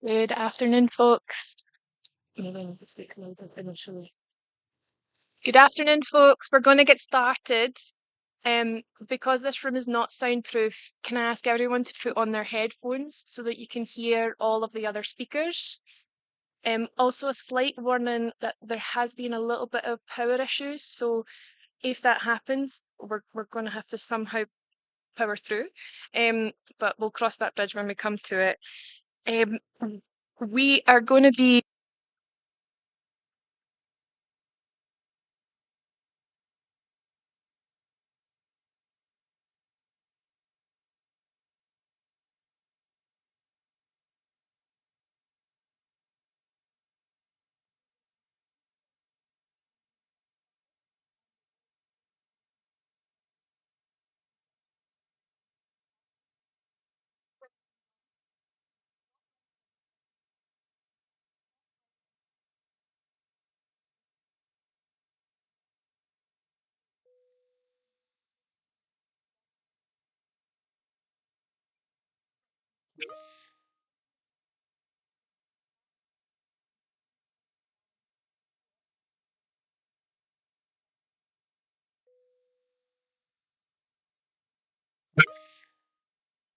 Good afternoon, folks. I'm going to speak a little bit initially. Good afternoon, folks. We're going to get started. Because this room is not soundproof, can I ask everyone to put on their headphones so that you can hear all of the other speakers? Also, a slight warning that there has been a little bit of power issues, so if that happens, we're going to have to somehow power through. But we'll cross that bridge when we come to it. We are going to be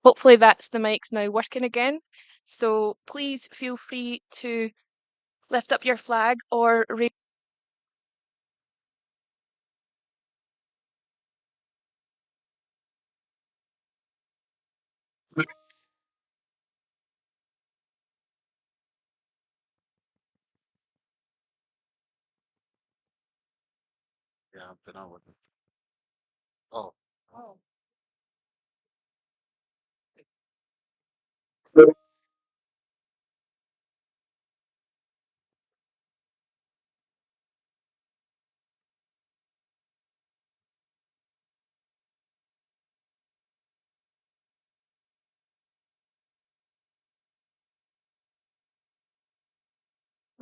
Hopefully that's the mics now working again. So please feel free to lift up your flag or raise. Yeah, but not working. Oh, Oh,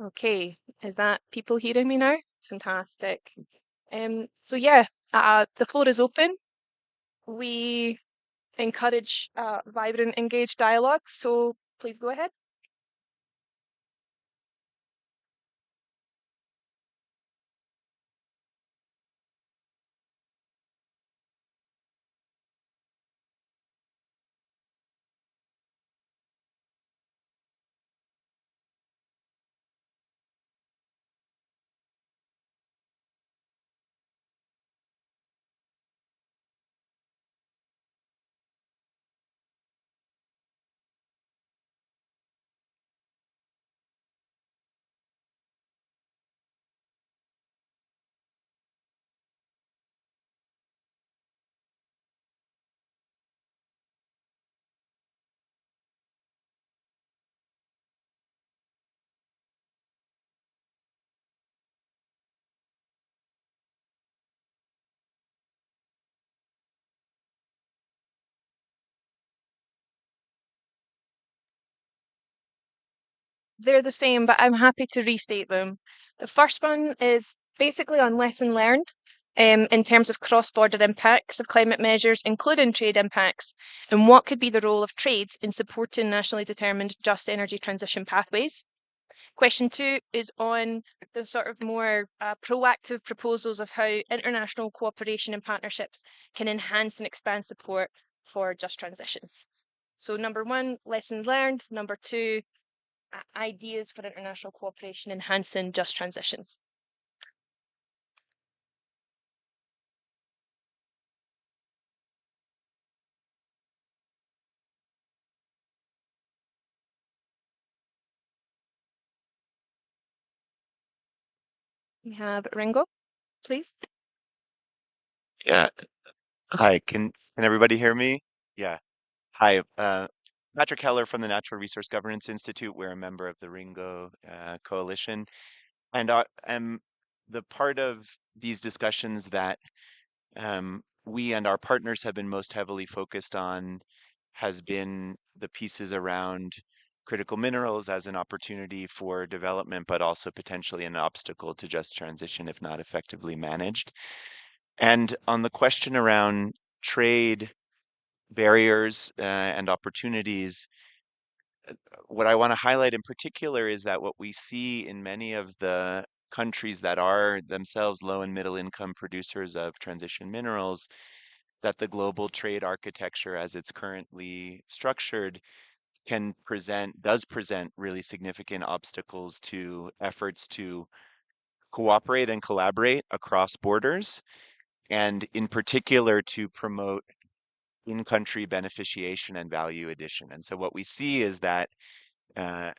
okay. Is that people hearing me now? Fantastic. So yeah, the floor is open. We encourage vibrant, engaged dialogue. So please go ahead. They're the same, but I'm happy to restate them. The first one is basically on lesson learned in terms of cross-border impacts of climate measures, including trade impacts, and what could be the role of trade in supporting nationally determined just energy transition pathways. Question two is on the sort of more proactive proposals of how international cooperation and partnerships can enhance and expand support for just transitions. So number one, lessons learned. Number two, ideas for international cooperation enhancing just transitions. We have Ringo, please. yeah. Hi, can everybody hear me? Yeah. Hi, Patrick Heller from the Natural Resource Governance Institute. We're a member of the Ringo Coalition, and am the part of these discussions that we and our partners have been most heavily focused on has been the pieces around critical minerals as an opportunity for development, but also potentially an obstacle to just transition if not effectively managed. And on the question around trade barriers and opportunities, what I want to highlight in particular is that what we see in many of the countries that are themselves low and middle income producers of transition minerals, that the global trade architecture as it's currently structured does present really significant obstacles to efforts to cooperate and collaborate across borders, and in particular to promote in-country beneficiation and value addition. And so what we see is that uh,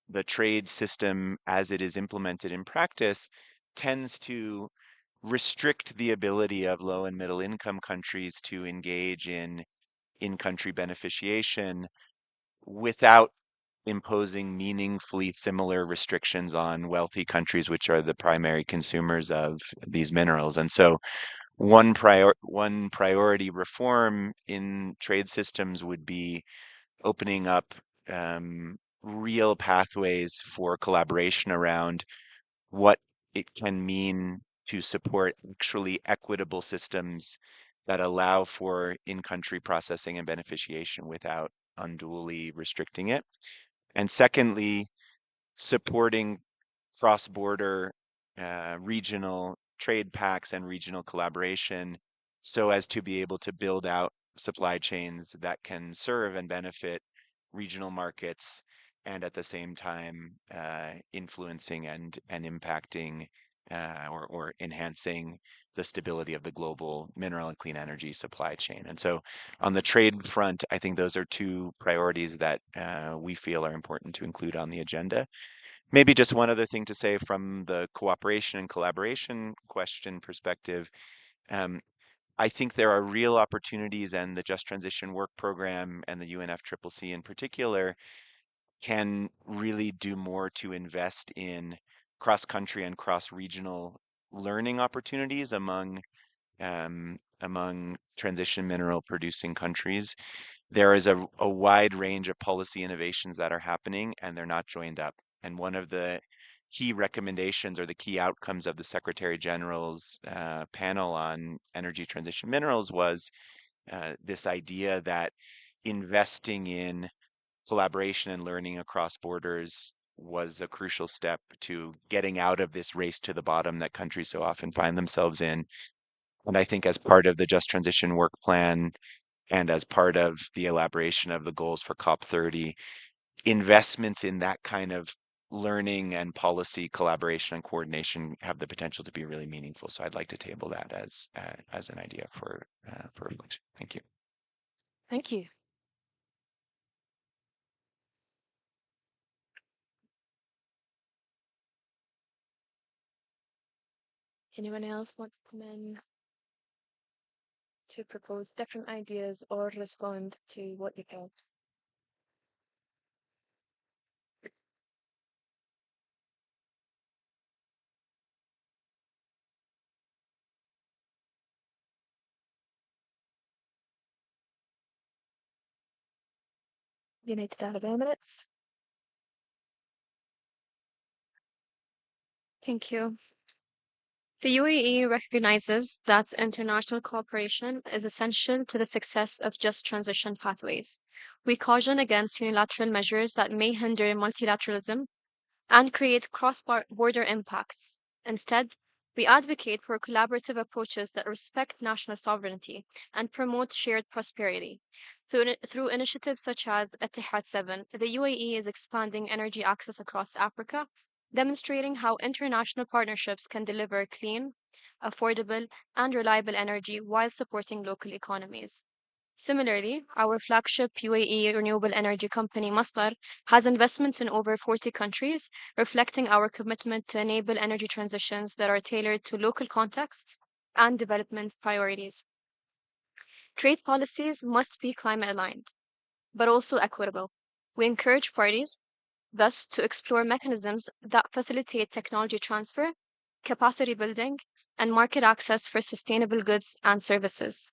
the trade system, as it is implemented in practice, tends to restrict the ability of low and middle income countries to engage in country beneficiation without imposing meaningfully similar restrictions on wealthy countries, which are the primary consumers of these minerals. And so one priority reform in trade systems would be opening up real pathways for collaboration around what it can mean to support actually equitable systems that allow for in-country processing and beneficiation without unduly restricting it. And secondly, supporting cross-border regional trade pacts and regional collaboration so as to be able to build out supply chains that can serve and benefit regional markets and at the same time influencing and impacting or enhancing the stability of the global mineral and clean energy supply chain. And so on the trade front, I think those are two priorities that we feel are important to include on the agenda. Maybe just one other thing to say from the cooperation and collaboration question perspective. Um, I think there are real opportunities, and the Just Transition Work Program and the UNFCCC in particular can really do more to invest in cross-country and cross-regional learning opportunities among transition mineral producing countries. There is a wide range of policy innovations that are happening, and they're not joined up. And one of the key recommendations or the key outcomes of the Secretary General's panel on energy transition minerals was this idea that investing in collaboration and learning across borders was a crucial step to getting out of this race to the bottom that countries so often find themselves in. And I think as part of the Just Transition Work Plan and as part of the elaboration of the goals for COP30, investments in that kind of learning and policy collaboration and coordination have the potential to be really meaningful. So I'd like to table that as an idea for reflection. Thank you. Thank you. Anyone else want to come in to propose different ideas or respond to what you heard? United Arab Emirates. Thank you. The UAE recognizes that international cooperation is essential to the success of just transition pathways. We caution against unilateral measures that may hinder multilateralism and create cross-border impacts. Instead, we advocate for collaborative approaches that respect national sovereignty and promote shared prosperity. Through initiatives such as Ittihad 7, the UAE is expanding energy access across Africa, demonstrating how international partnerships can deliver clean, affordable, and reliable energy while supporting local economies. Similarly, our flagship UAE renewable energy company, Masdar, has investments in over 40 countries, reflecting our commitment to enable energy transitions that are tailored to local contexts and development priorities. Trade policies must be climate aligned, but also equitable. We encourage parties, thus, to explore mechanisms that facilitate technology transfer, capacity building, and market access for sustainable goods and services.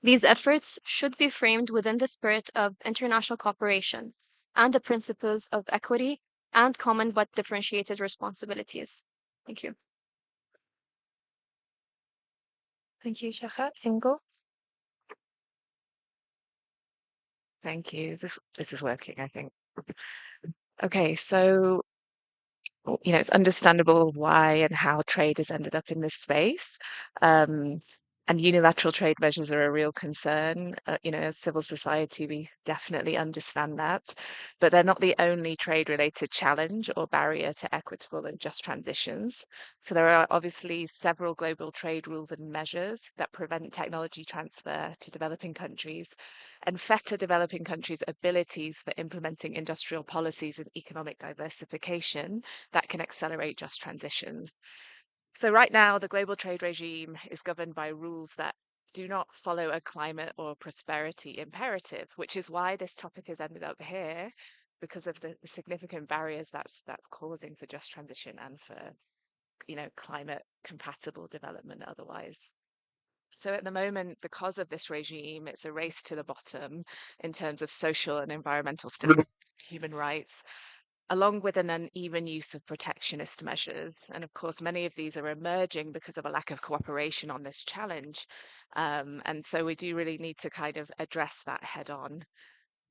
These efforts should be framed within the spirit of international cooperation and the principles of equity and common but differentiated responsibilities. Thank you. Thank you, Shakha. Ingo? Thank you. This is working, I think. Okay, so it's understandable why and how trade has ended up in this space. Um, and unilateral trade measures are a real concern. As civil society, we definitely understand that. But they're not the only trade-related challenge or barrier to equitable and just transitions. So there are obviously several global trade rules and measures that prevent technology transfer to developing countries and fetter developing countries' abilities for implementing industrial policies and economic diversification that can accelerate just transitions. So, right now, the global trade regime is governed by rules that do not follow a climate or prosperity imperative, which is why this topic has ended up here because of the significant barriers that's causing for just transition and for climate compatible development otherwise. So at the moment, because of this regime, it's a race to the bottom in terms of social and environmental standards, human rights, along with an uneven use of protectionist measures. And of course, many of these are emerging because of a lack of cooperation on this challenge. And so we do really need to kind of address that head on.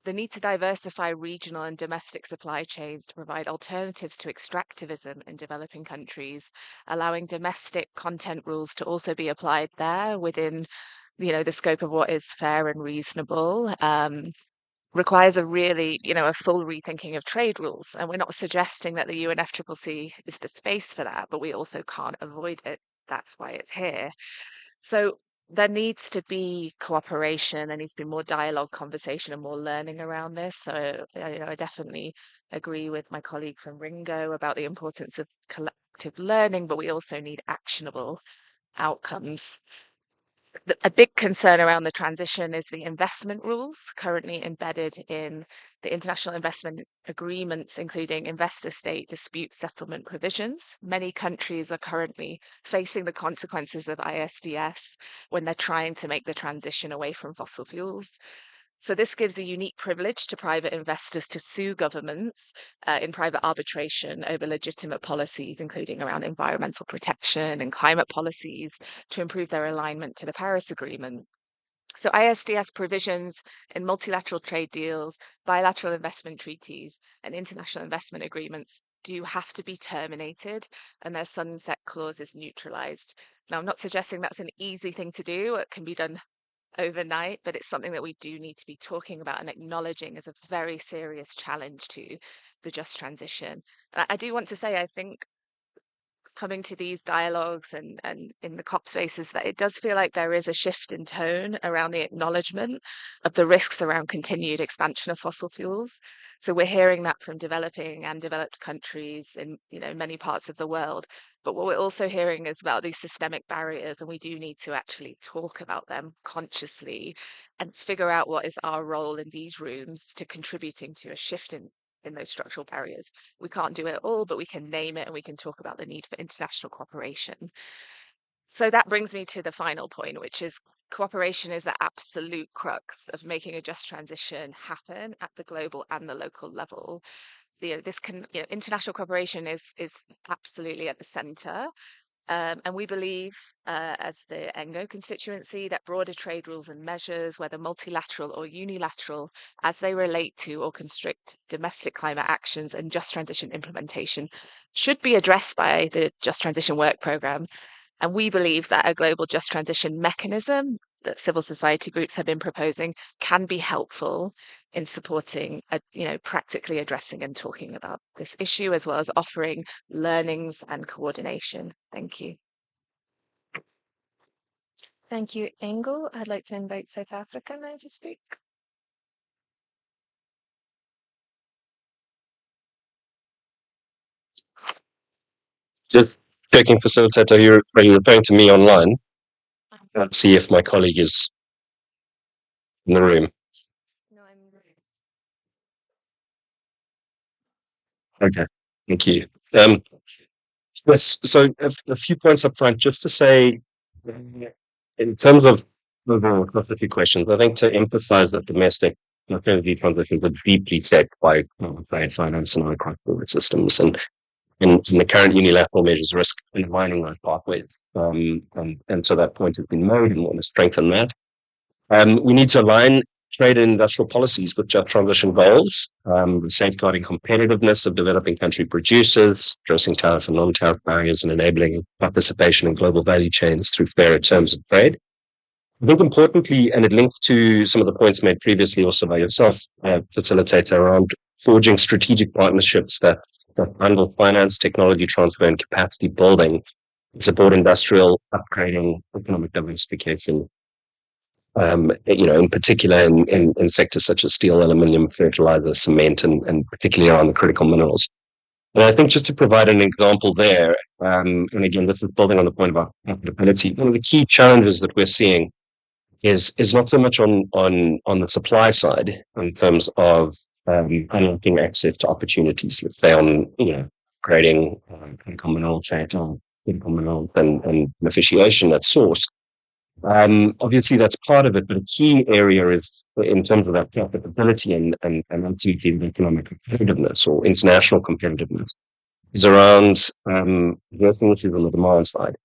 The need to diversify regional and domestic supply chains to provide alternatives to extractivism in developing countries, allowing domestic content rules to also be applied there within, the scope of what is fair and reasonable. Requires a really, a full rethinking of trade rules. And we're not suggesting that the UNFCCC is the space for that, but we also can't avoid it. That's why it's here. So there needs to be cooperation, there needs to be more dialogue, conversation, and more learning around this. So, I definitely agree with my colleague from Ringo about the importance of collective learning, but we also need actionable outcomes. A big concern around the transition is the investment rules currently embedded in the international investment agreements, including investor state dispute settlement provisions. Many countries are currently facing the consequences of ISDS when they're trying to make the transition away from fossil fuels. So this gives a unique privilege to private investors to sue governments in private arbitration over legitimate policies, including around environmental protection and climate policies, to improve their alignment to the Paris Agreement. So ISDS provisions in multilateral trade deals, bilateral investment treaties, and international investment agreements do have to be terminated and their sunset clauses neutralized. Now, I'm not suggesting that's an easy thing to do. It can be done overnight, but it's something that we do need to be talking about and acknowledging as a very serious challenge to the just transition. And I do want to say, I think coming to these dialogues and in the COP spaces that it does feel like there is a shift in tone around the acknowledgement of the risks around continued expansion of fossil fuels. So we're hearing that from developing and developed countries in many parts of the world. But what we're also hearing is about these systemic barriers, and we do need to actually talk about them consciously and figure out what is our role in these rooms to contributing to a shift in those structural barriers. We can't do it all, but we can name it and we can talk about the need for international cooperation. So that brings me to the final point, which is cooperation is the absolute crux of making a just transition happen at the global and the local level. International cooperation is absolutely at the center. And we believe, as the ENGO constituency, that broader trade rules and measures, whether multilateral or unilateral, as they relate to or constrict domestic climate actions and just transition implementation, should be addressed by the Just Transition Work Programme. And we believe that a global just transition mechanism that civil society groups have been proposing can be helpful in supporting, practically addressing and talking about this issue, as well as offering learnings and coordination. Thank you. Thank you, Engel. I'd like to invite South Africa now to speak. Just checking, facilitator, are you referring to me online? Let's see if my colleague is in the room. No, I'm Okay, thank you. Um, yes, so a few points up front, just to say, in terms of overall across a few questions, I think to emphasize that domestic energy transitions are deeply shaped by trade finance and our cross-border systems, and the current unilateral measures risk undermining those pathways. And so that point has been made, and we want to strengthen that. We need to align trade and industrial policies with just transition goals, safeguarding competitiveness of developing country producers, addressing tariff and non-tariff barriers, and enabling participation in global value chains through fairer terms of trade. I think importantly, and it links to some of the points made previously also by yourself, facilitator, around forging strategic partnerships that bundle finance, technology transfer, and capacity building to support industrial upgrading, economic diversification, in particular in sectors such as steel, aluminium, fertilizer, cement, and particularly around the critical minerals. And I think just to provide an example there, and again, this is building on the point about profitability, one of the key challenges that we're seeing is not so much on the supply side in terms of unlocking access to opportunities, let's say on creating critical mineral trade or critical minerals and beneficiation at source. Obviously, that's part of it, but a key area is in terms of that profitability and ultimately the economic competitiveness or international competitiveness is around addressing issues on the demand side.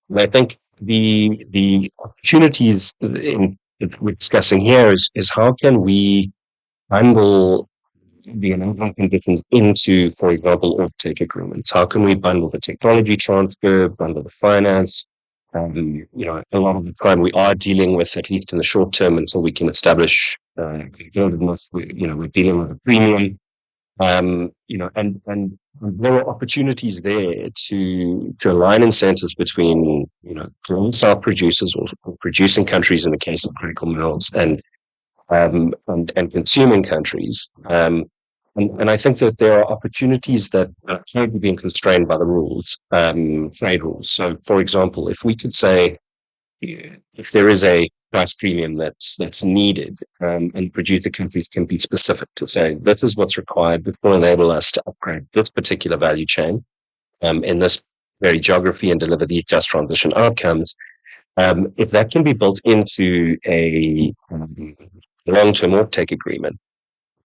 And I think the opportunities that we're discussing here is how can we bundle the enabling conditions into, for example, offtake agreements? How can we bundle the technology transfer, bundle the finance? A lot of the time we are dealing with, at least in the short term, until we can establish competitiveness, we're dealing with a premium. And there are opportunities there to align incentives between, global South producers or producing countries in the case of critical minerals and consuming countries. And I think that there are opportunities that are currently being constrained by the rules, trade rules. So, for example, if we could say, if there is a price premium that's needed, and producer countries can be specific to say, this is what's required, this will enable us to upgrade this particular value chain in this very geography and deliver these just transition outcomes. If that can be built into a long-term offtake agreement,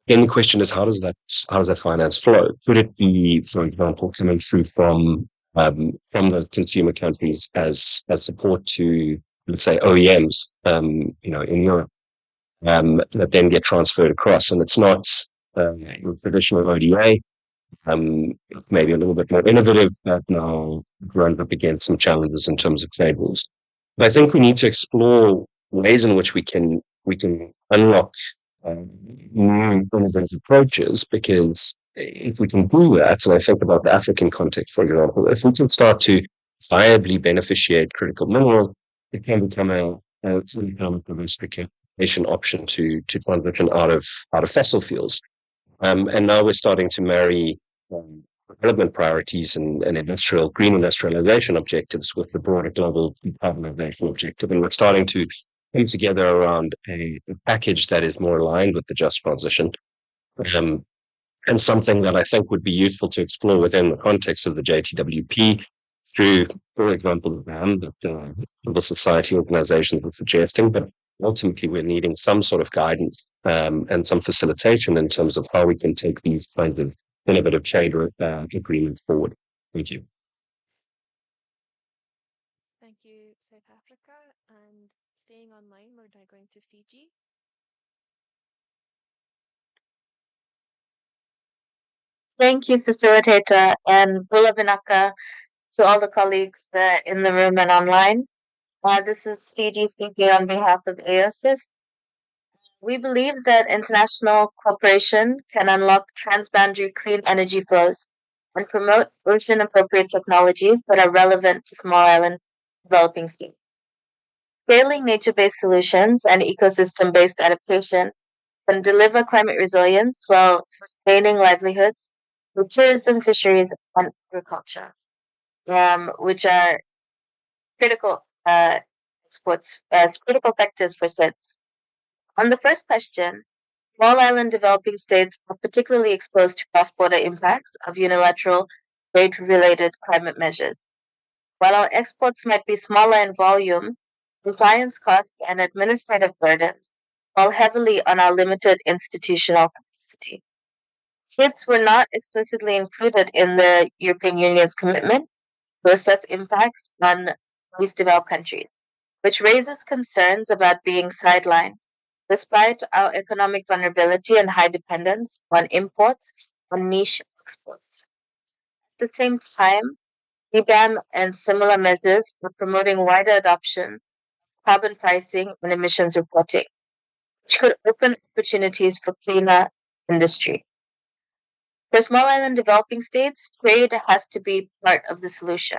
then the question is, how does that finance flow? Could it be, for example, coming through from the consumer countries as support to, let's say, OEMs, in Europe, that then get transferred across, and it's not your traditional ODA, maybe a little bit more innovative, but now runs up against some challenges in terms of trade rules. But I think we need to explore ways in which we can unlock new innovative approaches, because if we can do that, and I think about the African context, for example, if we can start to viably beneficiate critical minerals, it can become a economic diversification option to transition out of fossil fuels. And now we're starting to marry development priorities and green industrialization objectives with the broader global decarbonization objective. And we're starting to come together around a package that is more aligned with the just transition. And something that I think would be useful to explore within the context of the JTWP through, for example, the BAM that civil society organizations are suggesting, but ultimately we're needing some sort of guidance and some facilitation in terms of how we can take these kinds of innovative trade agreements forward. Thank you. Thank you, South Africa. And staying online, we're now going to Fiji. Thank you, facilitator, and Bula Vinaka to all the colleagues in the room and online. This is Fiji speaking on behalf of AOSIS. We believe that international cooperation can unlock transboundary clean energy flows and promote ocean-appropriate technologies that are relevant to small island developing states. Scaling nature-based solutions and ecosystem-based adaptation can deliver climate resilience while sustaining livelihoods with tourism, fisheries, and agriculture, which are critical critical factors for SIDS. On the first question, small island developing states are particularly exposed to cross-border impacts of unilateral trade-related climate measures. While our exports might be smaller in volume, compliance costs and administrative burdens fall heavily on our limited institutional capacity. SIDS were not explicitly included in the European Union's commitment to assess impacts on least developed countries, which raises concerns about being sidelined despite our economic vulnerability and high dependence on imports and niche exports. At the same time, CBAM and similar measures are promoting wider adoption, carbon pricing, and emissions reporting, which could open opportunities for cleaner industry. For small island developing states, trade has to be part of the solution.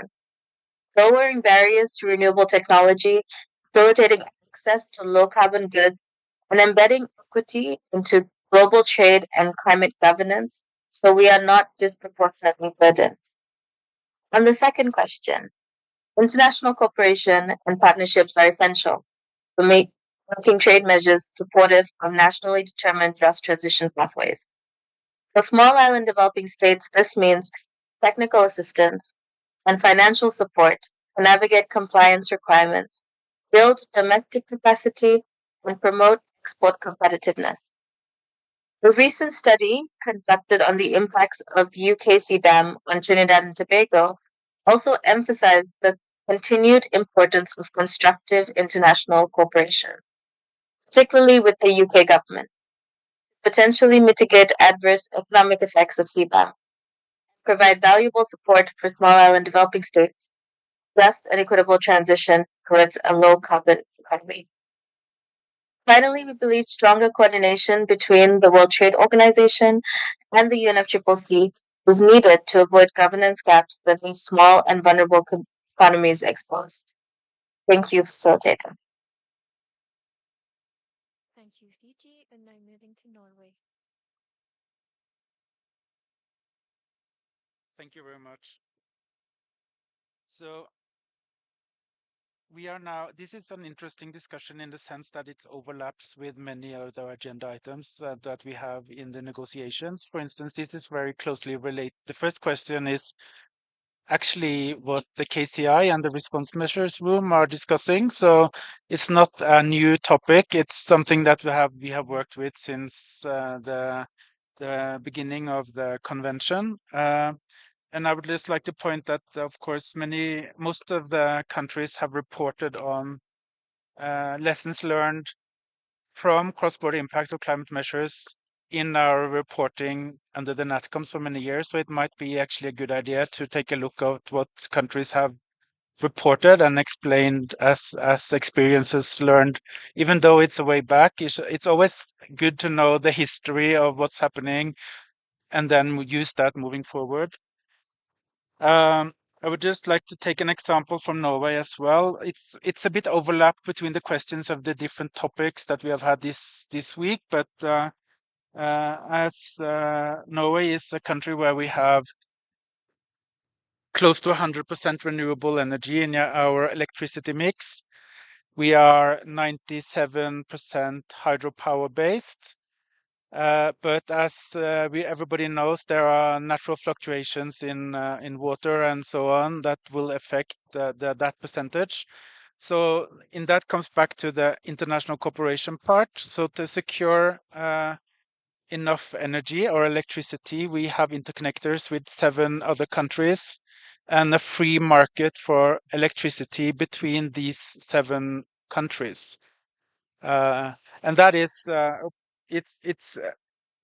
Lowering barriers to renewable technology, facilitating access to low carbon goods, and embedding equity into global trade and climate governance so we are not disproportionately burdened. On the second question, international cooperation and partnerships are essential for making trade measures supportive of nationally determined just transition pathways. For small island developing states, this means technical assistance and financial support to navigate compliance requirements, build domestic capacity, and promote export competitiveness. A recent study conducted on the impacts of UK CBAM on Trinidad and Tobago also emphasized the continued importance of constructive international cooperation, particularly with the UK government, to potentially mitigate adverse economic effects of CBAM, provide valuable support for small island developing states, just and equitable transition towards a low carbon economy. Finally, we believe stronger coordination between the World Trade Organization and the UNFCCC is needed to avoid governance gaps that leave small and vulnerable economies exposed. Thank you, Facilitator. Thank you, Fiji. And now moving to Norway. Thank you very much. So we are now, this is an interesting discussion in the sense that it overlaps with many other agenda items that we have in the negotiations. For instance, this is very closely related. The first question is actually what the KCI and the response measures room are discussing. So it's not a new topic. It's something that we have worked with since the beginning of the convention. And I would just like to point that, of course, most of the countries have reported on lessons learned from cross-border impacts of climate measures in our reporting under the NatComs for many years. So it might be actually a good idea to take a look at what countries have reported and explained as experiences learned. Even though it's a way back, it's always good to know the history of what's happening and then use that moving forward. I would just like to take an example from Norway as well. It's a bit overlap between the questions of the different topics that we have had this week, but as Norway is a country where we have close to 100% renewable energy in our electricity mix, we are 97% hydropower based. But as everybody knows, there are natural fluctuations in water and so on that will affect that percentage. So in that comes back to the international cooperation part. So to secure enough energy or electricity, we have interconnectors with 7 other countries and a free market for electricity between these 7 countries. And that is it's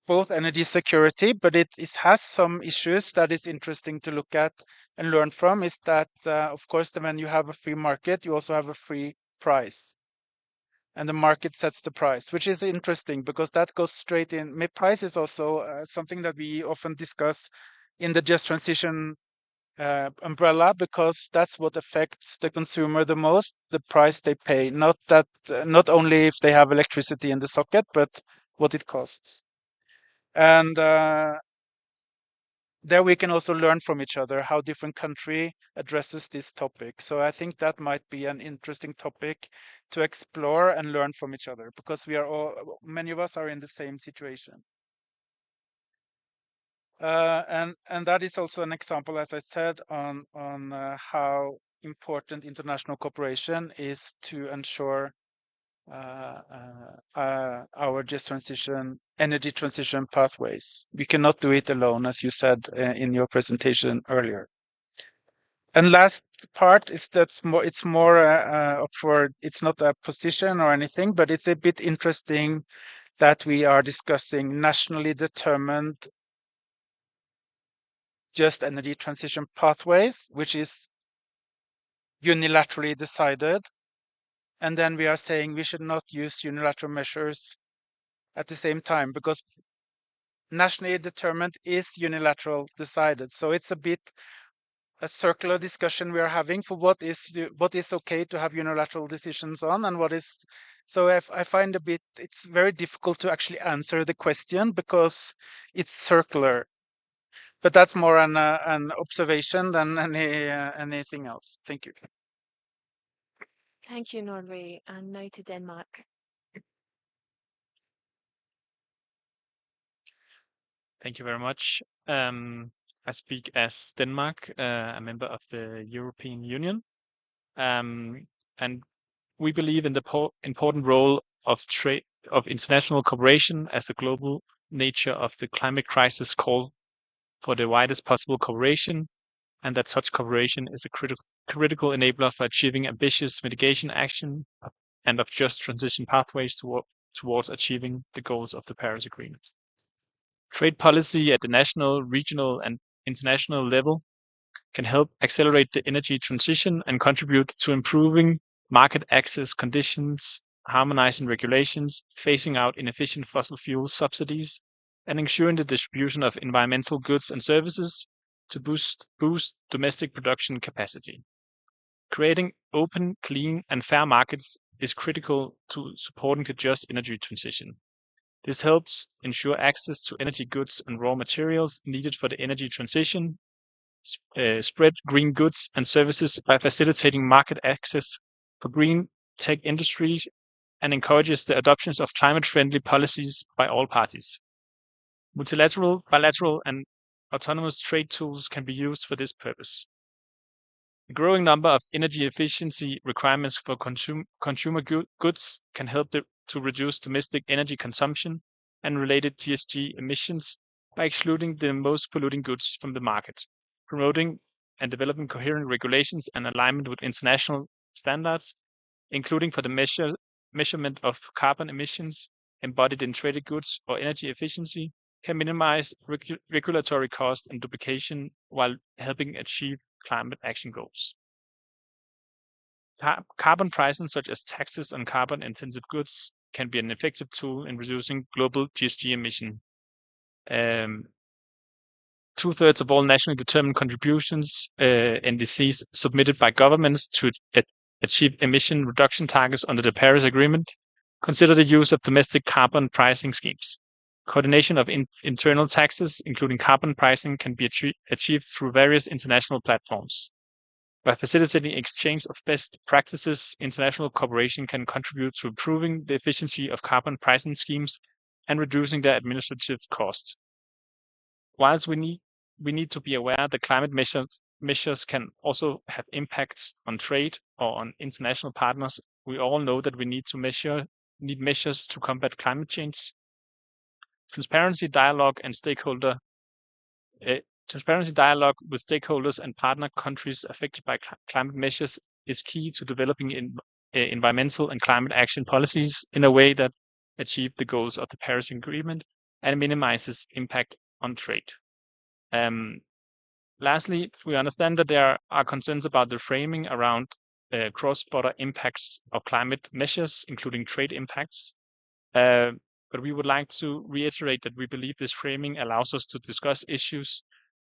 both energy security, but it has some issues that is interesting to look at and learn from. Is that of course when you have a free market, you also have a free price, and the market sets the price, which is interesting because that goes straight in. Price is also something that we often discuss in the just transition umbrella, because that's what affects the consumer the most, the price they pay, not only if they have electricity in the socket, but what it costs. And there we can also learn from each other how different country addresses this topic. So I think that might be an interesting topic to explore and learn from each other, because many of us are in the same situation. And that is also an example, as I said, on how important international cooperation is to ensure our just energy transition pathways. We cannot do it alone, as you said in your presentation earlier. And last part is it's more it's not a position or anything, but it's a bit interesting that we are discussing nationally determined just energy transition pathways, which is unilaterally decided. And then we are saying we should not use unilateral measures at the same time, because nationally determined is unilateral decided. So it's a bit a circular discussion we are having for what is okay to have unilateral decisions on, and what is. So I find it's very difficult to actually answer the question because it's circular. But that's more an observation than anything else. Thank you. Thank you, Norway. And now to Denmark. Thank you very much. I speak as Denmark, a member of the European Union. And we believe in the important role of international cooperation, as the global nature of the climate crisis call for the widest possible cooperation, and that such cooperation is a critical enabler for achieving ambitious mitigation action and of just transition pathways towards achieving the goals of the Paris Agreement. Trade policy at the national, regional, and international level can help accelerate the energy transition and contribute to improving market access conditions, harmonizing regulations, phasing out inefficient fossil fuel subsidies, and ensuring the distribution of environmental goods and services to boost domestic production capacity. Creating open, clean, and fair markets is critical to supporting the just energy transition. This helps ensure access to energy goods and raw materials needed for the energy transition, spread green goods and services by facilitating market access for green tech industries, and encourages the adoption of climate-friendly policies by all parties. Multilateral, bilateral, and autonomous trade tools can be used for this purpose. The growing number of energy efficiency requirements for consumer goods can help to reduce domestic energy consumption and related GHG emissions by excluding the most polluting goods from the market, promoting and developing coherent regulations and alignment with international standards, including for the measurement of carbon emissions embodied in traded goods or energy efficiency, can minimize regulatory cost and duplication while helping achieve climate action goals. Carbon pricing, such as taxes on carbon-intensive goods, can be an effective tool in reducing global GHG emission. 2/3 of all nationally determined contributions, NDCs, submitted by governments to achieve emission reduction targets under the Paris Agreement consider the use of domestic carbon pricing schemes. Coordination of internal taxes, including carbon pricing, can be achieved through various international platforms. By facilitating exchange of best practices, international cooperation can contribute to improving the efficiency of carbon pricing schemes and reducing their administrative costs. Whilst we need to be aware that climate measures can also have impacts on trade or on international partners, we all know that we need measures to combat climate change. Transparency dialogue with stakeholders and partner countries affected by climate measures is key to developing environmental and climate action policies in a way that achieve the goals of the Paris Agreement and minimizes impact on trade. Lastly, we understand that there are concerns about the framing around cross-border impacts of climate measures, including trade impacts. But we would like to reiterate that we believe this framing allows us to discuss issues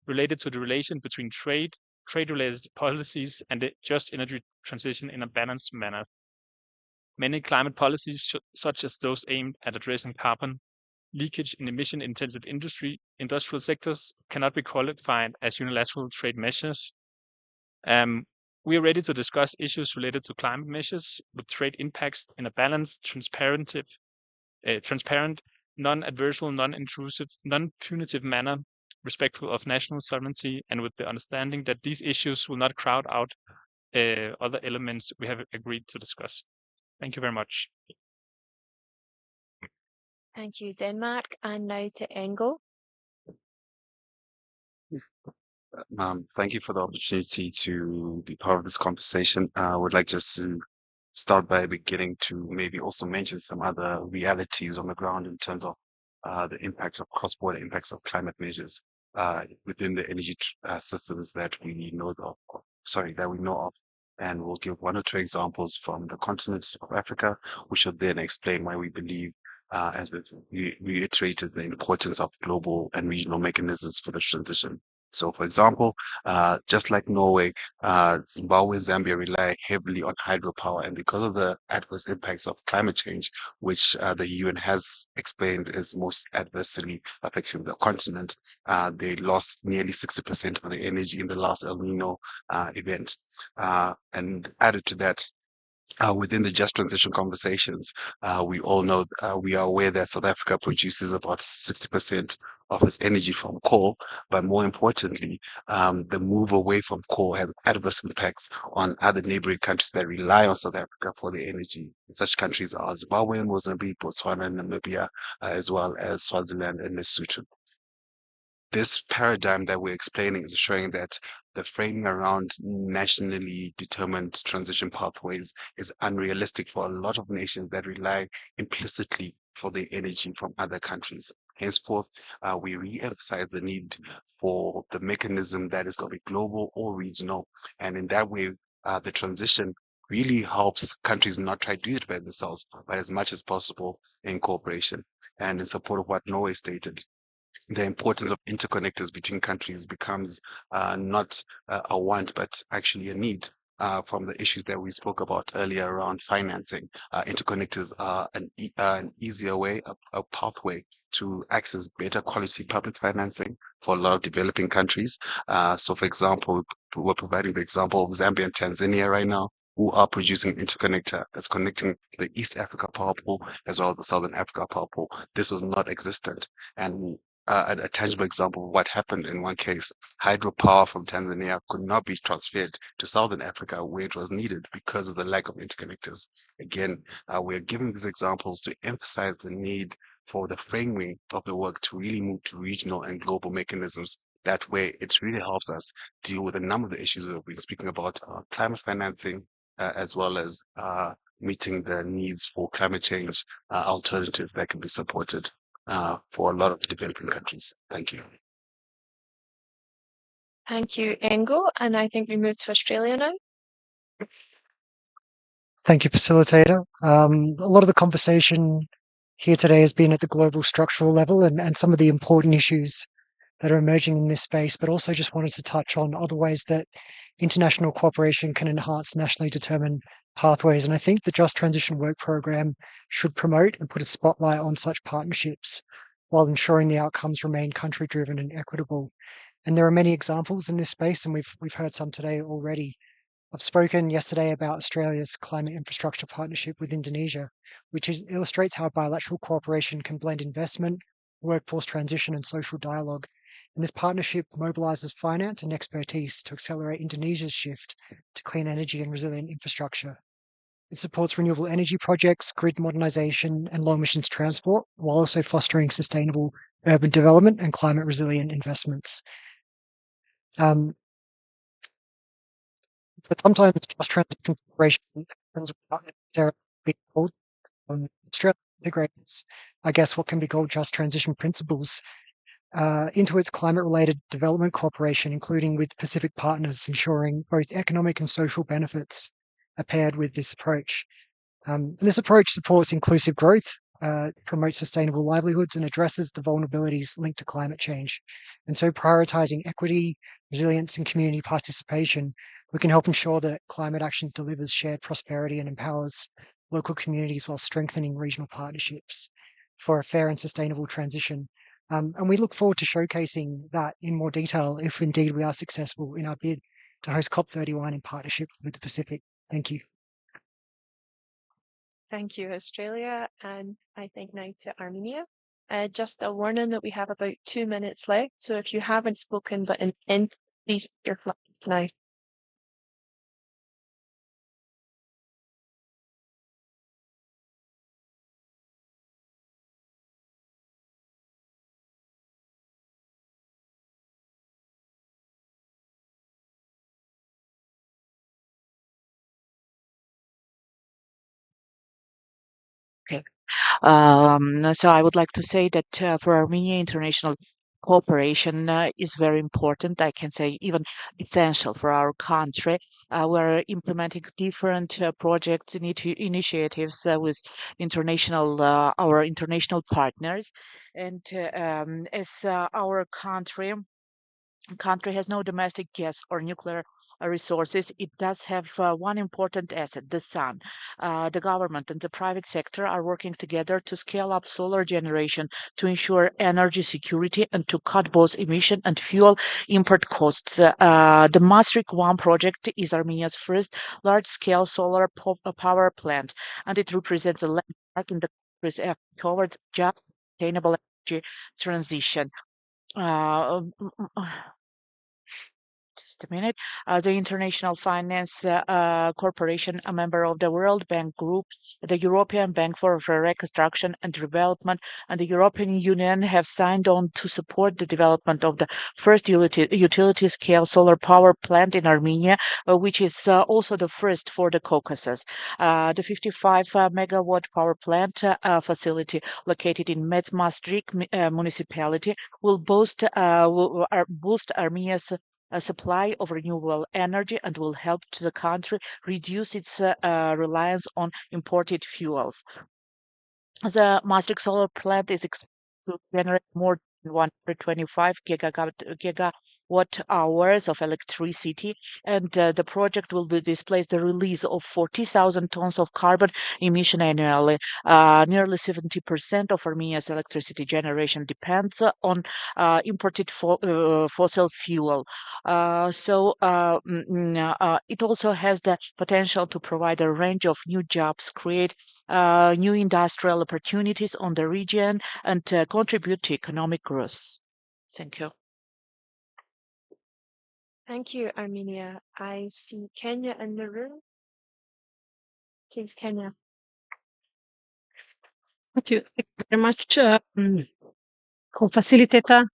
related to the relation between trade-related policies, and the just energy transition in a balanced manner. Many climate policies, such as those aimed at addressing carbon leakage in emission-intensive industrial sectors, cannot be qualified as unilateral trade measures. We are ready to discuss issues related to climate measures with trade impacts in a balanced, transparent, non-adversarial, non-intrusive, non-punitive manner, respectful of national sovereignty, and with the understanding that these issues will not crowd out other elements we have agreed to discuss. Thank you very much. Thank you, Denmark. And now to Engo. Thank you for the opportunity to be part of this conversation. I would like just to start by beginning to maybe also mention some other realities on the ground in terms of the impacts of cross-border impacts of climate measures within the energy systems that we know of. Sorry, that we know of. And we'll give one or two examples from the continent of Africa, which will then explain why we believe, as we've reiterated, the importance of global and regional mechanisms for the transition. So, for example, just like Norway, Zimbabwe, Zambia rely heavily on hydropower, and because of the adverse impacts of climate change, which the UN has explained is most adversely affecting the continent, they lost nearly 60% of the energy in the last El Nino event. And added to that, within the just transition conversations, we all know, we are aware that South Africa produces about 60% of its energy from coal. But more importantly, the move away from coal has adverse impacts on other neighboring countries that rely on South Africa for their energy. Such countries are Zimbabwe and Mozambique, Botswana, Namibia, as well as Swaziland and Lesotho. This paradigm that we're explaining is showing that the framing around nationally determined transition pathways is unrealistic for a lot of nations that rely implicitly for their energy from other countries. Henceforth, we re-emphasize the need for the mechanism that is going to be global or regional. And in that way, the transition really helps countries not try to do it by themselves, but as much as possible in cooperation. And in support of what Norway stated, the importance of interconnectors between countries becomes not a want, but actually a need. From the issues that we spoke about earlier around financing, interconnectors are an easier way, a pathway to access better quality public financing for a lot of developing countries. So, for example, we're providing the example of Zambia and Tanzania right now, who are producing an interconnector that's connecting the East Africa power pool as well as the Southern Africa power pool. This was not existent. And a tangible example of what happened in one case, hydropower from Tanzania could not be transferred to Southern Africa where it was needed because of the lack of interconnectors. Again, we're giving these examples to emphasize the need for the framing of the work to really move to regional and global mechanisms. That way, it really helps us deal with a number of the issues that we've been speaking about, climate financing, as well as meeting the needs for climate change alternatives that can be supported for a lot of developing countries. Thank you. Thank you, Engo. And I think we move to Australia now. Thank you, facilitator. A lot of the conversation here today has been at the global structural level and some of the important issues that are emerging in this space, but also just wanted to touch on other ways that international cooperation can enhance nationally determined pathways. And I think the Just Transition Work Program should promote and put a spotlight on such partnerships while ensuring the outcomes remain country driven and equitable. And there are many examples in this space, and we've heard some today already. I've spoken yesterday about Australia's climate infrastructure partnership with Indonesia, which illustrates how bilateral cooperation can blend investment, workforce transition, and social dialogue. And this partnership mobilizes finance and expertise to accelerate Indonesia's shift to clean energy and resilient infrastructure. It supports renewable energy projects, grid modernization, and low emissions transport, while also fostering sustainable urban development and climate resilient investments. But sometimes just transition cooperation happens without necessarily being called. Australia integrates, I guess, what can be called just transition principles into its climate-related development cooperation, including with Pacific partners, ensuring both economic and social benefits are paired with this approach. And this approach supports inclusive growth, promotes sustainable livelihoods, and addresses the vulnerabilities linked to climate change. And so prioritizing equity, resilience, and community participation, we can help ensure that climate action delivers shared prosperity and empowers local communities while strengthening regional partnerships for a fair and sustainable transition. And we look forward to showcasing that in more detail if indeed we are successful in our bid to host COP31 in partnership with the Pacific. Thank you. Thank you, Australia. And I think now to Armenia. Just a warning that we have about 2 minutes left. So if you haven't spoken but intend, please put your flag now. So I would like to say that for Armenia, international cooperation is very important. I can say even essential for our country. We're implementing different projects and initiatives with our international partners, and as our country has no domestic gas or nuclear resources, it does have one important asset, the sun. The government and the private sector are working together to scale up solar generation to ensure energy security and to cut both emission and fuel import costs. The Maastricht 1 project is Armenia's first large-scale solar power plant, and it represents a landmark in the country's effort towards just sustainable energy transition. Uh, just a minute. The International Finance Corporation, a member of the World Bank Group, the European Bank for Reconstruction and Development, and the European Union have signed on to support the development of the first utility-scale solar power plant in Armenia, which is also the first for the Caucasus. The 55 megawatt power plant facility located in Maastricht municipality will boost Armenia's a supply of renewable energy and will help to the country reduce its reliance on imported fuels. The Maastricht solar plant is expected to generate more than 125 gigawatt hours of electricity, and the project will displace the release of 40,000 tons of carbon emission annually. Nearly 70% of Armenia's electricity generation depends on imported fossil fuel. It also has the potential to provide a range of new jobs, create new industrial opportunities on the region, and contribute to economic growth. Thank you. Thank you, Armenia. I see Kenya in the room. Please, Kenya. Thank you very much, co-facilitator.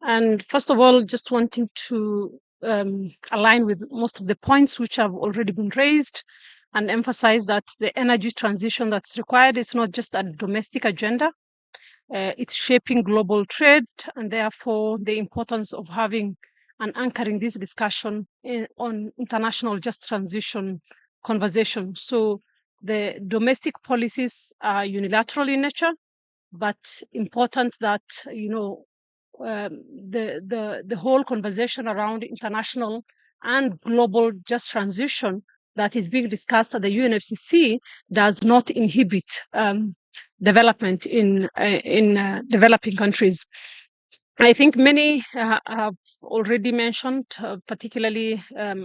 And first of all, just wanting to align with most of the points which have already been raised and emphasize that the energy transition that's required is not just a domestic agenda. It's shaping global trade, and therefore the importance of having and anchoring this discussion on international just transition conversation. So the domestic policies are unilateral in nature, but important that the whole conversation around international and global just transition that is being discussed at the UNFCCC does not inhibit development in developing countries. I think many have already mentioned, particularly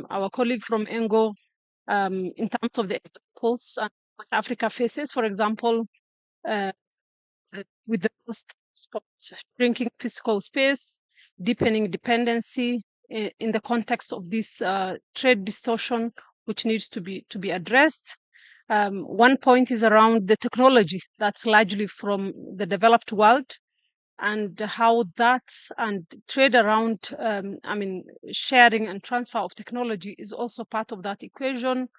our colleague from ENGO, in terms of the examples Africa faces, for example, with the spot shrinking physical space, deepening dependency in the context of this trade distortion, which needs to be addressed. One point is around the technology that's largely from the developed world, and how that and trade around, sharing and transfer of technology is also part of that equation.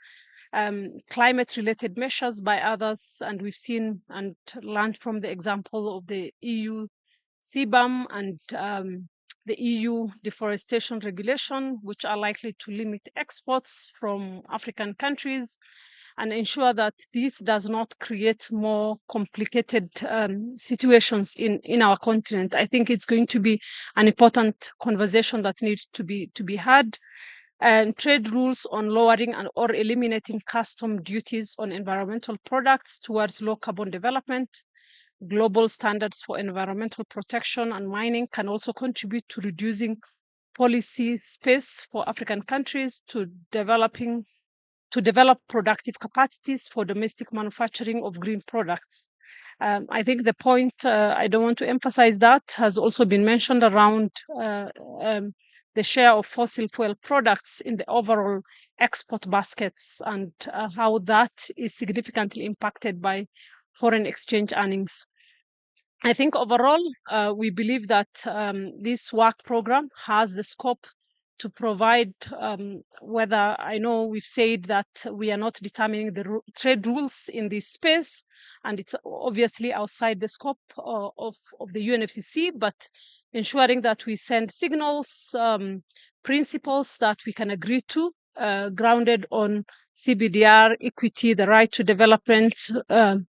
Climate-related measures by others, and we've seen and learned from the example of the EU CBAM and the EU deforestation regulation, which are likely to limit exports from African countries and ensure that this does not create more complicated situations in our continent. I think it's going to be an important conversation that needs to be had. And trade rules on lowering or eliminating custom duties on environmental products towards low carbon development. Global standards for environmental protection and mining can also contribute to reducing policy space for African countries to develop productive capacities for domestic manufacturing of green products. I think the point, I don't want to emphasize that, has also been mentioned around the share of fossil fuel products in the overall export baskets and how that is significantly impacted by foreign exchange earnings. I think overall, we believe that this work program has the scope to provide, whether I know we've said that we are not determining the trade rules in this space, and it's obviously outside the scope of the UNFCCC, but ensuring that we send signals, principles that we can agree to, grounded on CBDR, equity, the right to development, and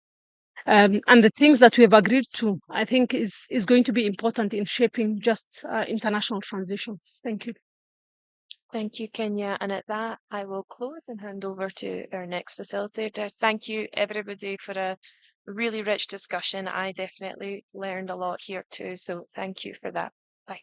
the things that we have agreed to, I think is going to be important in shaping just international transitions. Thank you. Thank you, Kenya. And at that, I will close and hand over to our next facilitator. Thank you, everybody, for a really rich discussion. I definitely learned a lot here too. So thank you for that. Bye.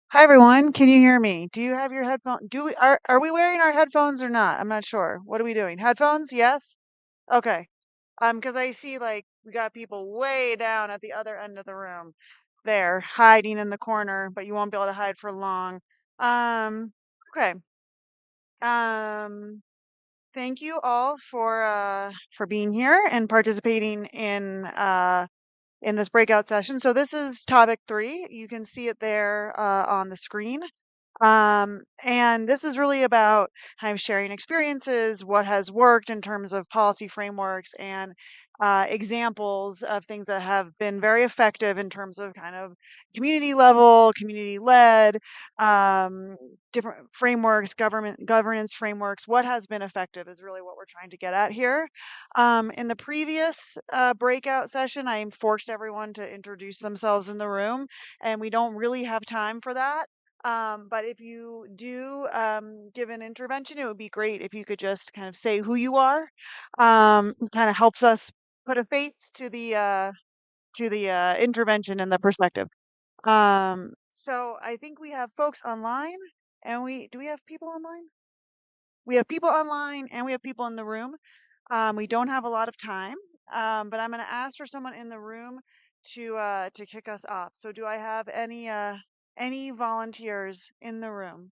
Hi everyone, can you hear me? Do you have your headphone? Are we wearing our headphones or not? I'm not sure. What are we doing? Headphones? Yes? Okay. Because I see like we got people way down at the other end of the room. There, hiding in the corner, but you won't be able to hide for long. Um, okay. Thank you all for being here and participating in this breakout session. So this is topic 3. You can see it there on the screen. And this is really about kind of sharing experiences, what has worked in terms of policy frameworks and examples of things that have been very effective in terms of kind of community level, community led, different frameworks, governance frameworks. What has been effective is really what we're trying to get at here. In the previous breakout session, I forced everyone to introduce themselves in the room, and we don't really have time for that. But if you do give an intervention, it would be great if you could just kind of say who you are. Kind of helps us put a face to the intervention and the perspective. So I think we have folks online, and we have people online? We have people online, and we have people in the room. We don't have a lot of time, but I'm going to ask for someone in the room to kick us off. So do I have any volunteers in the room?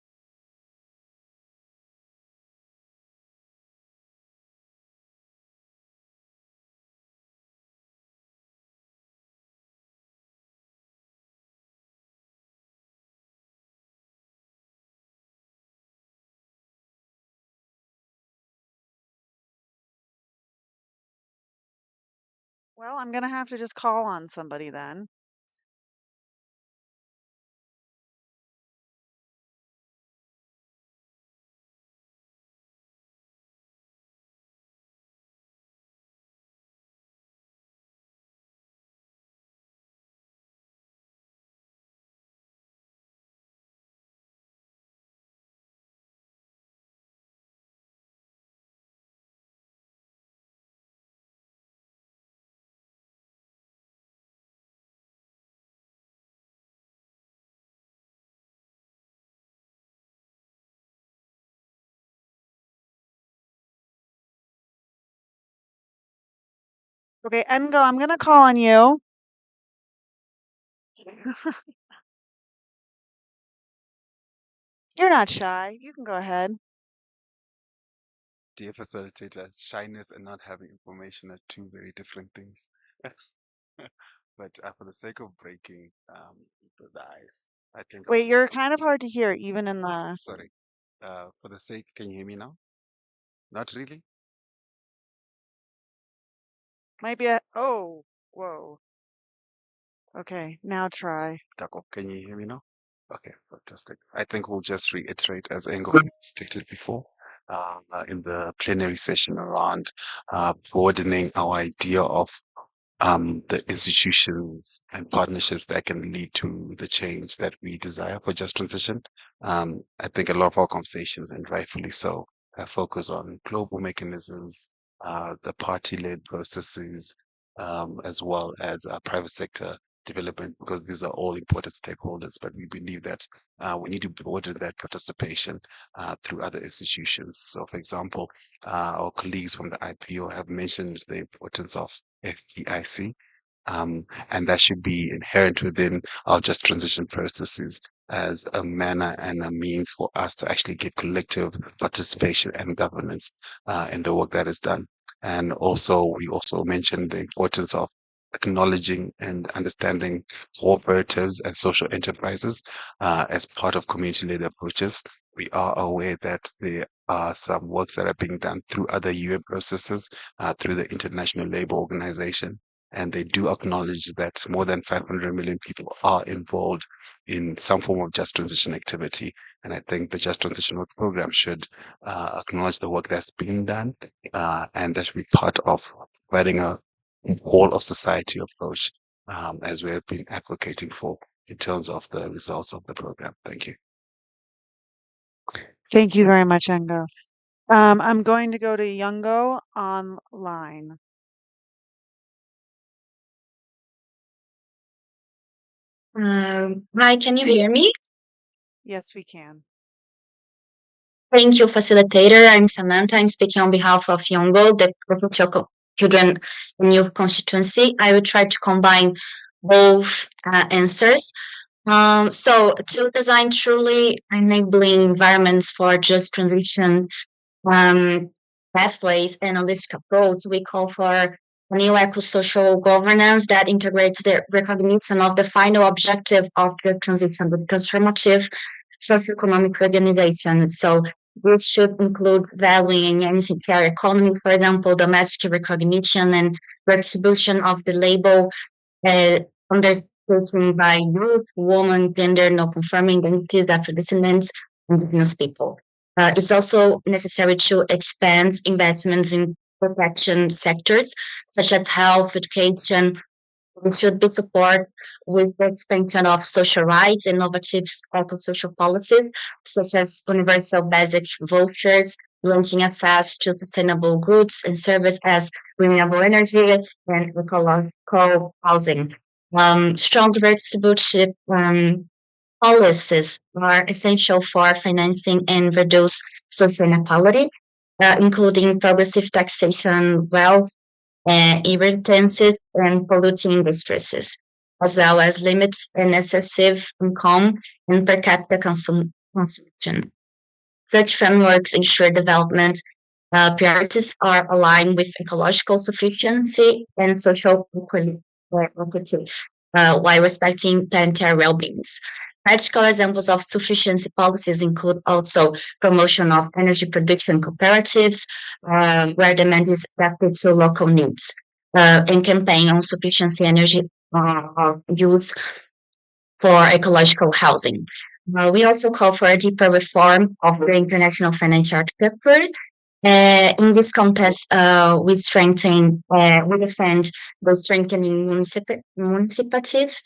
Well, I'm going to have to just call on somebody then. Okay, Engo, I'm going to call on you. You're not shy. You can go ahead. Dear facilitator, shyness and not having information are two very different things. But for the sake of breaking the ice, I think I'll Wait, just you're kind of hard to hear, even in the. sorry. For the sake, can you hear me now? Not really? Might be a. Oh, whoa. Okay, now try. Taco, can you hear me now? Okay, fantastic. I think we'll just reiterate, as Engo stated before, in the plenary session around broadening our idea of the institutions and partnerships that can lead to the change that we desire for just transition. I think a lot of our conversations, and rightfully so, have focused on global mechanisms, the party-led processes, as well as private sector development, because these are all important stakeholders. But we believe that we need to broaden that participation through other institutions. So, for example, our colleagues from the IPO have mentioned the importance of FDIC, and that should be inherent within our just transition processes as a manner and a means for us to actually get collective participation and governance in the work that is done. And also, we also mentioned the importance of acknowledging and understanding cooperatives and social enterprises as part of community-led approaches. We are aware that there are some works that are being done through other UN processes, through the International Labour Organization, and they do acknowledge that more than 500 million people are involved in some form of just transition activity. And I think the Just Transition Work Program should acknowledge the work that's being done, and that should be part of providing a whole of society approach, as we have been advocating for in terms of the results of the program. Thank you. Thank you very much, Engo. I'm going to go to Youngo online. Hi, can you hear me? Yes, we can. Thank you, facilitator. I'm Samantha. I'm speaking on behalf of Yongo, the Group of Children in Youth Constituency. I will try to combine both answers. So to design truly enabling environments for just transition pathways and holistic approach, we call for a new eco-social governance that integrates the recognition of the final objective of the transition with transformative socioeconomic organization. So this should include valuing and circular economy, for example, domestic recognition and redistribution of the label undertaken by youth, women, gender, non-conforming identities, Afro-descendants, indigenous people. It's also necessary to expand investments in protection sectors such as health, education. It should be supported with the extension of social rights, innovative eco-social policies such as universal basic vouchers, granting access to sustainable goods and services as renewable energy and ecological housing. Strong redistributive policies are essential for financing and reduce social inequality, including progressive taxation, wealth, irritances, and polluting industries, as well as limits in excessive income and per capita consumption. Such frameworks ensure development priorities are aligned with ecological sufficiency and social equity, while respecting planetary well-being. Practical examples of sufficiency policies include also promotion of energy production cooperatives, where demand is adapted to local needs, and campaign on sufficiency energy use for ecological housing. We also call for a deeper reform of the international financial architecture. In this context, we defend the strengthening municipalities,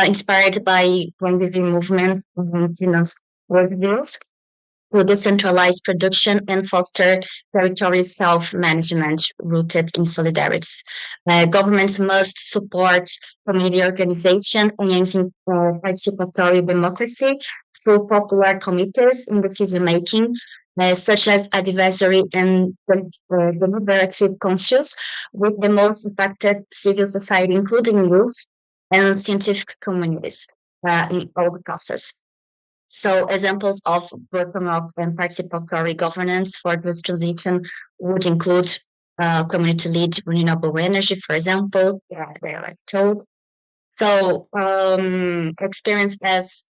inspired by the movement and worldviews to decentralize production and foster territory self-management rooted in solidarity. Governments must support community organization, enhancing participatory democracy through popular committees in decision making, such as advisory and deliberative councils with the most affected civil society, including youth and scientific communities in all the process. So examples of bottom-up and participatory governance for this transition would include community-led renewable energy, for example, they are told. So experience as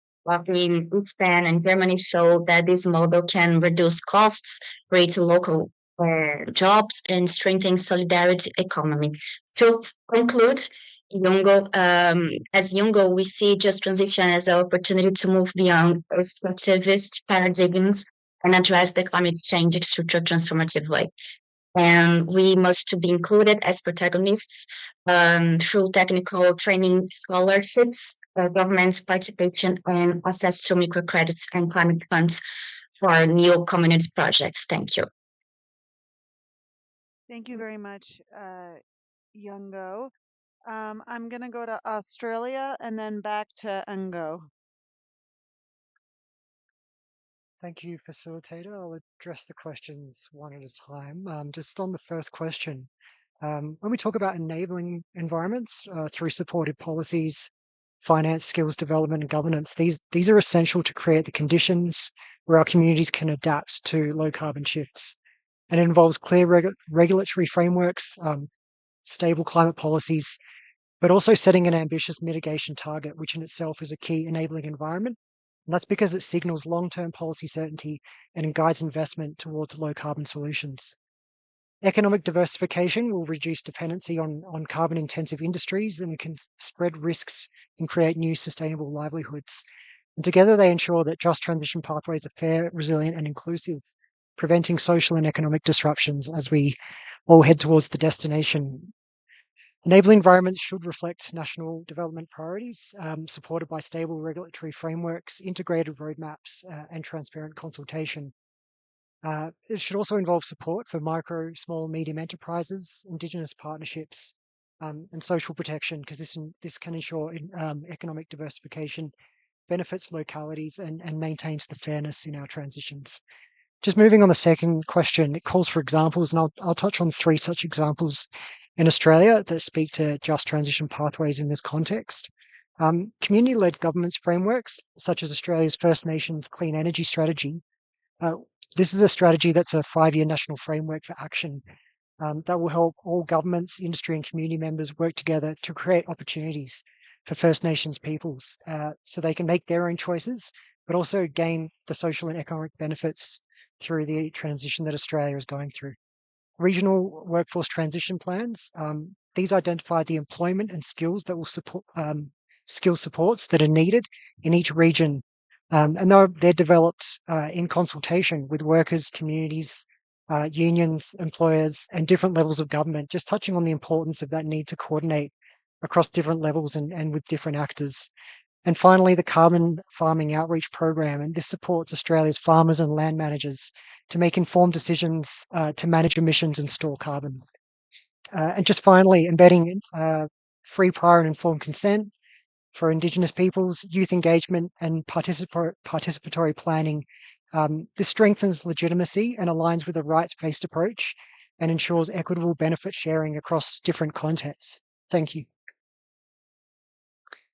in Spain and Germany show that this model can reduce costs, create local jobs, and strengthen solidarity economy. To conclude, as Jungo, we see just transition as an opportunity to move beyond extractivist paradigms and address the climate change structural transformative way. And we must be included as protagonists through technical training scholarships, government participation, and access to microcredits and climate funds for new community projects. Thank you. Thank you very much, Youngo. I'm going to go to Australia and then back to Ngo. Thank you, facilitator. I'll address the questions one at a time. Just on the first question, when we talk about enabling environments through supportive policies, finance, skills development, and governance, these are essential to create the conditions where our communities can adapt to low carbon shifts. And it involves clear regulatory frameworks, stable climate policies, but also setting an ambitious mitigation target, which in itself is a key enabling environment. And that's because it signals long-term policy certainty and guides investment towards low-carbon solutions. Economic diversification will reduce dependency on carbon-intensive industries and can spread risks and create new sustainable livelihoods. And together they ensure that just transition pathways are fair, resilient, and inclusive, preventing social and economic disruptions as we all head towards the destination. Enabling environments should reflect national development priorities, supported by stable regulatory frameworks, integrated roadmaps, and transparent consultation. It should also involve support for micro, small, medium enterprises, Indigenous partnerships, and social protection, because this can ensure economic diversification, benefits localities, and maintains the fairness in our transitions. Just moving on the second question, it calls for examples, and I'll touch on 3 such examples in Australia that speak to just transition pathways in this context. Community-led governments frameworks, such as Australia's First Nations Clean Energy Strategy. This is a strategy that's a 5-year national framework for action that will help all governments, industry, and community members work together to create opportunities for First Nations peoples so they can make their own choices, but also gain the social and economic benefits through the transition that Australia is going through. Regional workforce transition plans, these identify the employment and skills that will support skill supports that are needed in each region. And they're developed in consultation with workers, communities, unions, employers, and different levels of government, just touching on the importance of that need to coordinate across different levels and with different actors. And finally, the Carbon Farming Outreach Program, and this supports Australia's farmers and land managers to make informed decisions to manage emissions and store carbon. And just finally, embedding free, prior and informed consent for Indigenous peoples, youth engagement and participatory planning. This strengthens legitimacy and aligns with a rights-based approach and ensures equitable benefit sharing across different contexts. Thank you.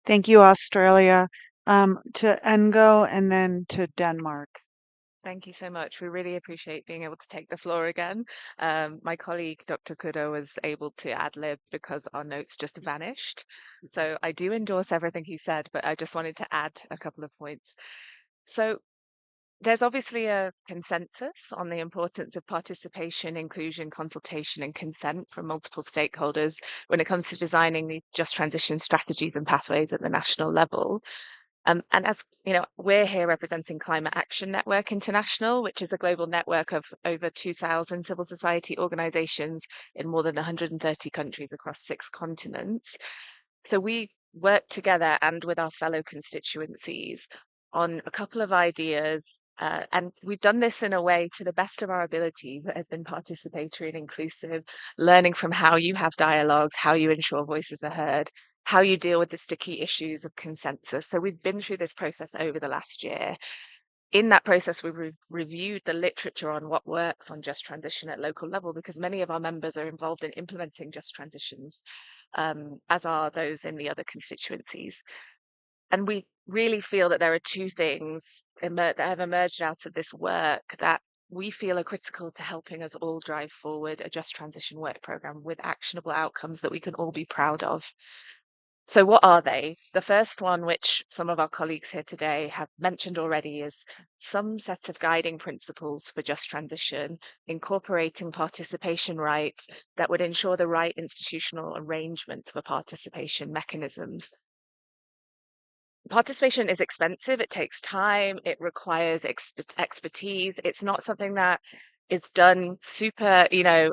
Thank you, Australia. To Ngo and then to Denmark. Thank you so much. We really appreciate being able to take the floor again. My colleague, Dr. Kudo, was able to ad-lib because our notes just vanished. So I do endorse everything he said, but I just wanted to add a couple of points. So there's obviously a consensus on the importance of participation, inclusion, consultation, and consent from multiple stakeholders when it comes to designing the just transition strategies and pathways at the national level. And as you know, we're here representing Climate Action Network International, which is a global network of over 2,000 civil society organizations in more than 130 countries across 6 continents. So we work together and with our fellow constituencies on a couple of ideas. And we've done this in a way to the best of our ability that has been participatory and inclusive, learning from how you have dialogues, how you ensure voices are heard, how you deal with the sticky issues of consensus. So we've been through this process over the last year. in that process, we reviewed the literature on what works on just transition at local level, because many of our members are involved in implementing just transitions, as are those in the other constituencies. And we really feel that there are two things that have emerged out of this work that we feel are critical to helping us all drive forward a just transition work program with actionable outcomes that we can all be proud of. So what are they? The first one, which some of our colleagues here today have mentioned already, is some set of guiding principles for just transition, incorporating participation rights that would ensure the right institutional arrangements for participation mechanisms. Participation is expensive, it takes time, it requires expertise. It's not something that is done super, it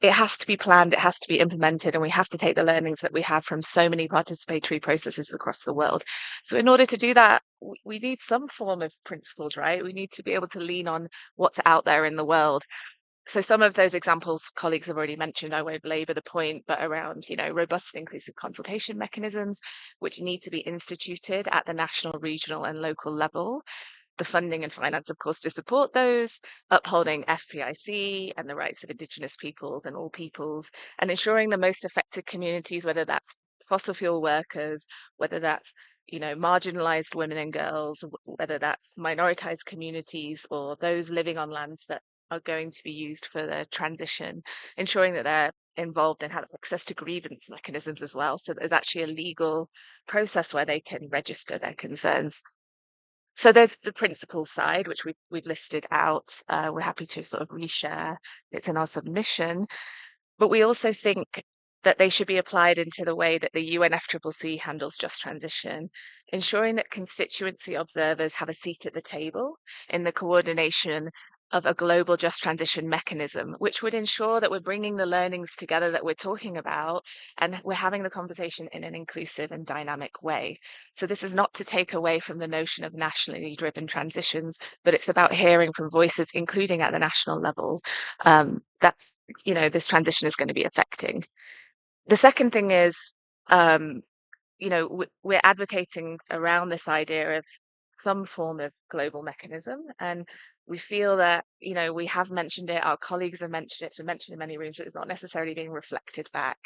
has to be planned, it has to be implemented, and we have to take the learnings that we have from so many participatory processes across the world. So in order to do that, we need some form of principles, right? We need to be able to lean on what's out there in the world. So some of those examples colleagues have already mentioned, I won't belabor the point, but around, robust and inclusive consultation mechanisms, which need to be instituted at the national, regional, and local level. The funding and finance, of course, to support those, upholding FPIC and the rights of Indigenous peoples and all peoples, and ensuring the most affected communities, whether that's fossil fuel workers, whether that's marginalized women and girls, whether that's minoritized communities or those living on lands that are going to be used for the transition, ensuring that they're involved and have access to grievance mechanisms as well. So there's actually a legal process where they can register their concerns. So there's the principles side, which we've listed out. We're happy to sort of reshare. It's in our submission. But we also think that they should be applied into the way that the UNFCCC handles just transition, ensuring that constituency observers have a seat at the table in the coordination of a global just transition mechanism, which would ensure that we're bringing the learnings together that we're talking about, and we're having the conversation in an inclusive and dynamic way. So this is not to take away from the notion of nationally driven transitions, but it's about hearing from voices, including at the national level, that this transition is going to be affecting. The second thing is, we're advocating around this idea of some form of global mechanism. And we feel that, we have mentioned it, our colleagues have mentioned it, it's been mentioned in many rooms, but it's not necessarily being reflected back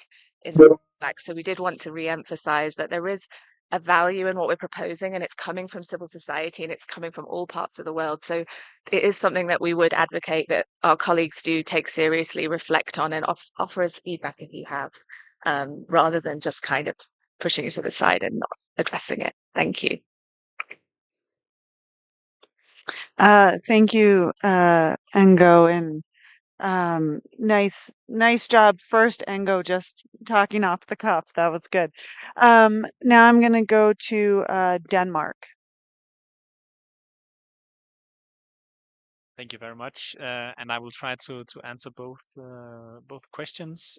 in the back. So we did want to re-emphasize that there is a value in what we're proposing, and it's coming from civil society and it's coming from all parts of the world. So it is something that we would advocate that our colleagues do take seriously, reflect on, and offer us feedback if you have, rather than just kind of pushing it to the side and not addressing it. Thank you. Thank you, Engo, and nice job first, Engo, just talking off the cuff. That was good. Now I'm going to go to Denmark. Thank you very much, and I will try to answer both questions.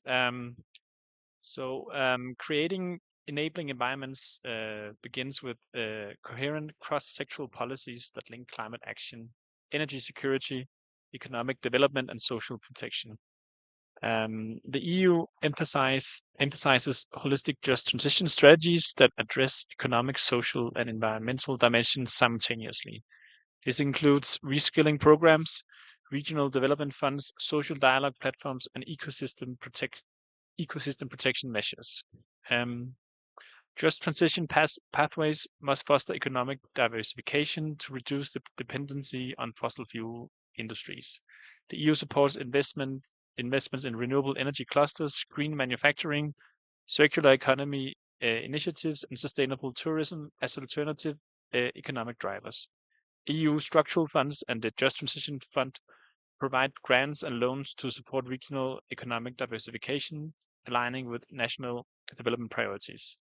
Creating enabling environments begins with coherent cross-sectoral policies that link climate action, energy security, economic development, and social protection. The EU emphasizes holistic just transition strategies that address economic, social, and environmental dimensions simultaneously. This includes reskilling programs, regional development funds, social dialogue platforms, and ecosystem protection measures. Just transition pathways must foster economic diversification to reduce the dependency on fossil fuel industries. The EU supports investments in renewable energy clusters, green manufacturing, circular economy initiatives, and sustainable tourism as alternative economic drivers. EU structural funds and the Just Transition Fund provide grants and loans to support regional economic diversification, aligning with national development priorities.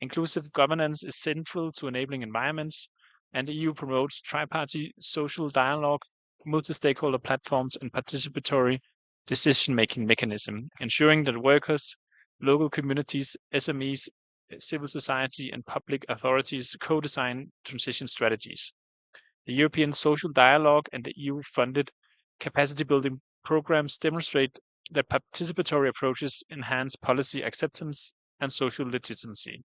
Inclusive governance is central to enabling environments, and the EU promotes tri-party social dialogue, multi-stakeholder platforms, and participatory decision-making mechanism, ensuring that workers, local communities, SMEs, civil society, and public authorities co-design transition strategies. The European Social Dialogue and the EU-funded capacity building programs demonstrate that participatory approaches enhance policy acceptance and social legitimacy.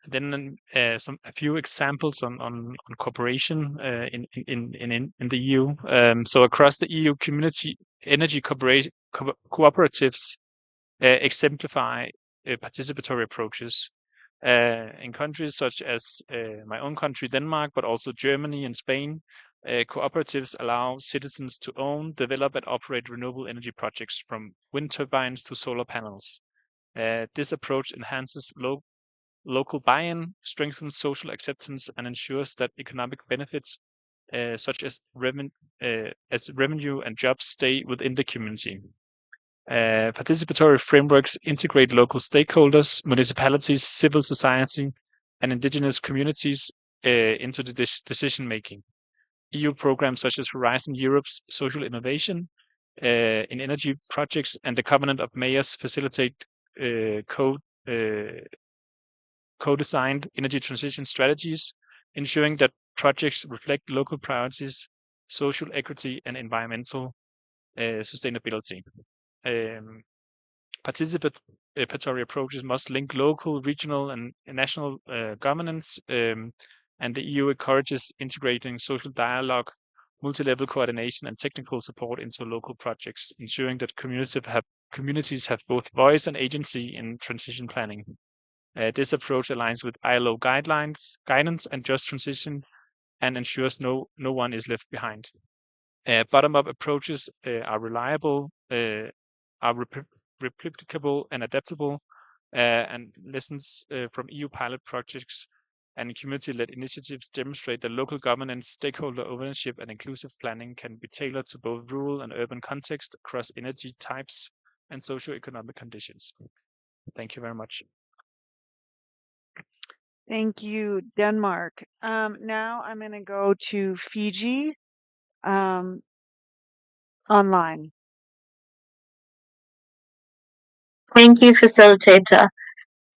Then a few examples on cooperation in the EU. So across the EU, community energy cooperatives exemplify participatory approaches in countries such as my own country, Denmark, but also Germany and Spain. Cooperatives allow citizens to own, develop, and operate renewable energy projects from wind turbines to solar panels. This approach enhances local buy-in, strengthens social acceptance, and ensures that economic benefits such as revenue and jobs stay within the community. Participatory frameworks integrate local stakeholders, municipalities, civil society, and indigenous communities into the decision-making. EU programs such as Horizon Europe's social innovation in energy projects and the Covenant of Mayors facilitate co-designed energy transition strategies, ensuring that projects reflect local priorities, social equity, and environmental sustainability. Participatory approaches must link local, regional, and national governance, and the EU encourages integrating social dialogue, multi-level coordination, and technical support into local projects, ensuring that communities have both voice and agency in transition planning. This approach aligns with ILO guidance and just transition and ensures no one is left behind. Bottom-up approaches are reliable, are replicable and adaptable, and lessons from EU pilot projects and community-led initiatives demonstrate that local governance, stakeholder ownership, and inclusive planning can be tailored to both rural and urban context across energy types and socioeconomic conditions. Thank you very much. Thank you, Denmark. Now I'm going to go to Fiji online. Thank you, facilitator.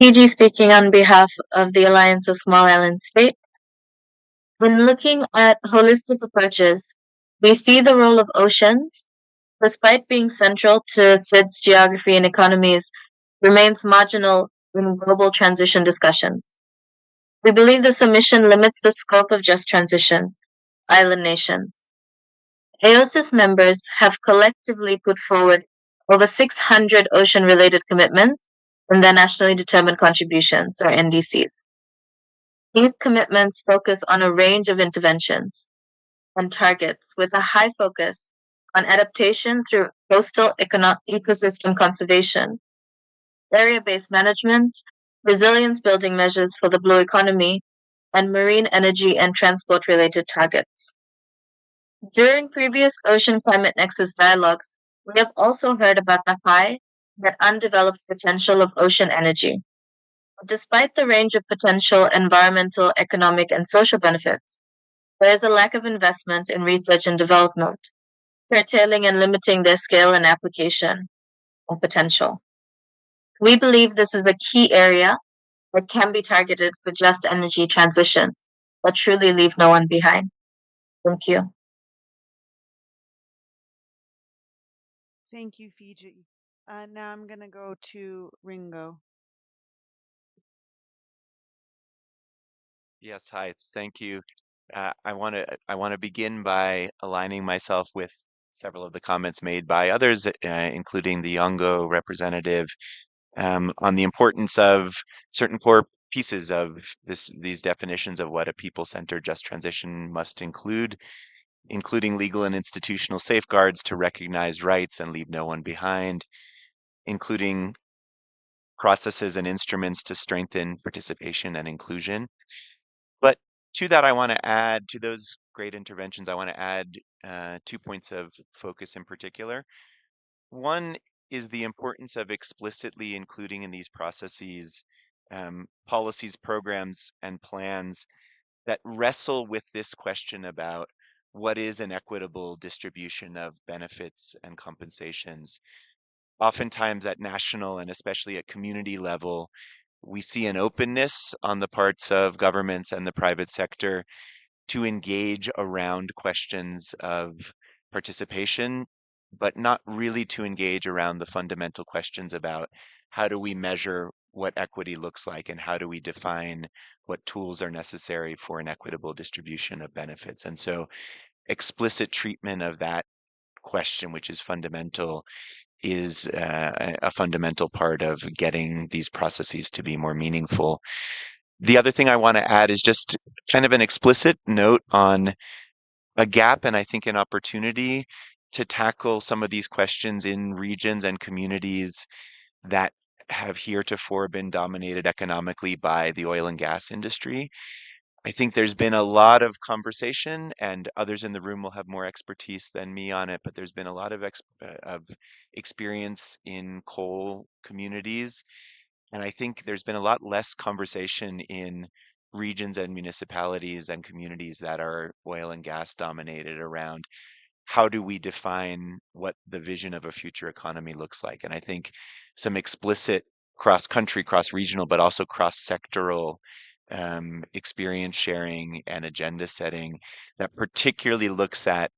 Fiji speaking on behalf of the Alliance of Small Island States. When looking at holistic approaches, we see the role of oceans, despite being central to SID's geography and economies, remains marginal in global transition discussions. We believe the submission limits the scope of just transitions, island nations. AOSIS members have collectively put forward over 600 ocean-related commitments in their nationally determined contributions, or NDCs. These commitments focus on a range of interventions and targets with a high focus on adaptation through coastal ecosystem conservation, area-based management, resilience-building measures for the blue economy, and marine energy and transport-related targets. During previous Ocean Climate Nexus dialogues, we have also heard about the high yet undeveloped potential of ocean energy. Despite the range of potential environmental, economic, and social benefits, there is a lack of investment in research and development, curtailing and limiting their scale and application and potential. We believe this is a key area that can be targeted for just energy transitions that truly leave no one behind. Thank you. Thank you, Fiji. Now I'm going to go to Ringo. Yes, hi, thank you. I want to begin by aligning myself with several of the comments made by others, including the Yongo representative, on the importance of certain core pieces of these definitions of what a people-centered just transition must include, including legal and institutional safeguards to recognize rights and leave no one behind, including processes and instruments to strengthen participation and inclusion. But to that, I want to add, to those great interventions, I want to add 2 points of focus in particular. One is the importance of explicitly including in these processes policies, programs, and plans that wrestle with this question about what is an equitable distribution of benefits and compensations. Oftentimes at national and especially at community level, we see an openness on the parts of governments and the private sector to engage around questions of participation, but not really to engage around the fundamental questions about how do we measure what equity looks like and how do we define what tools are necessary for an equitable distribution of benefits. And so explicit treatment of that question, which is fundamental, is a fundamental part of getting these processes to be more meaningful. The other thing I want to add is just kind of an explicit note on a gap and I think an opportunity to tackle some of these questions in regions and communities that have heretofore been dominated economically by the oil and gas industry. I think there's been a lot of conversation, and others in the room will have more expertise than me on it, but there's been a lot of experience in coal communities. And I think there's been a lot less conversation in regions and municipalities and communities that are oil and gas dominated around how do we define what the vision of a future economy looks like. And I think some explicit cross-country, cross-regional, but also cross-sectoral experience sharing and agenda setting that particularly looks at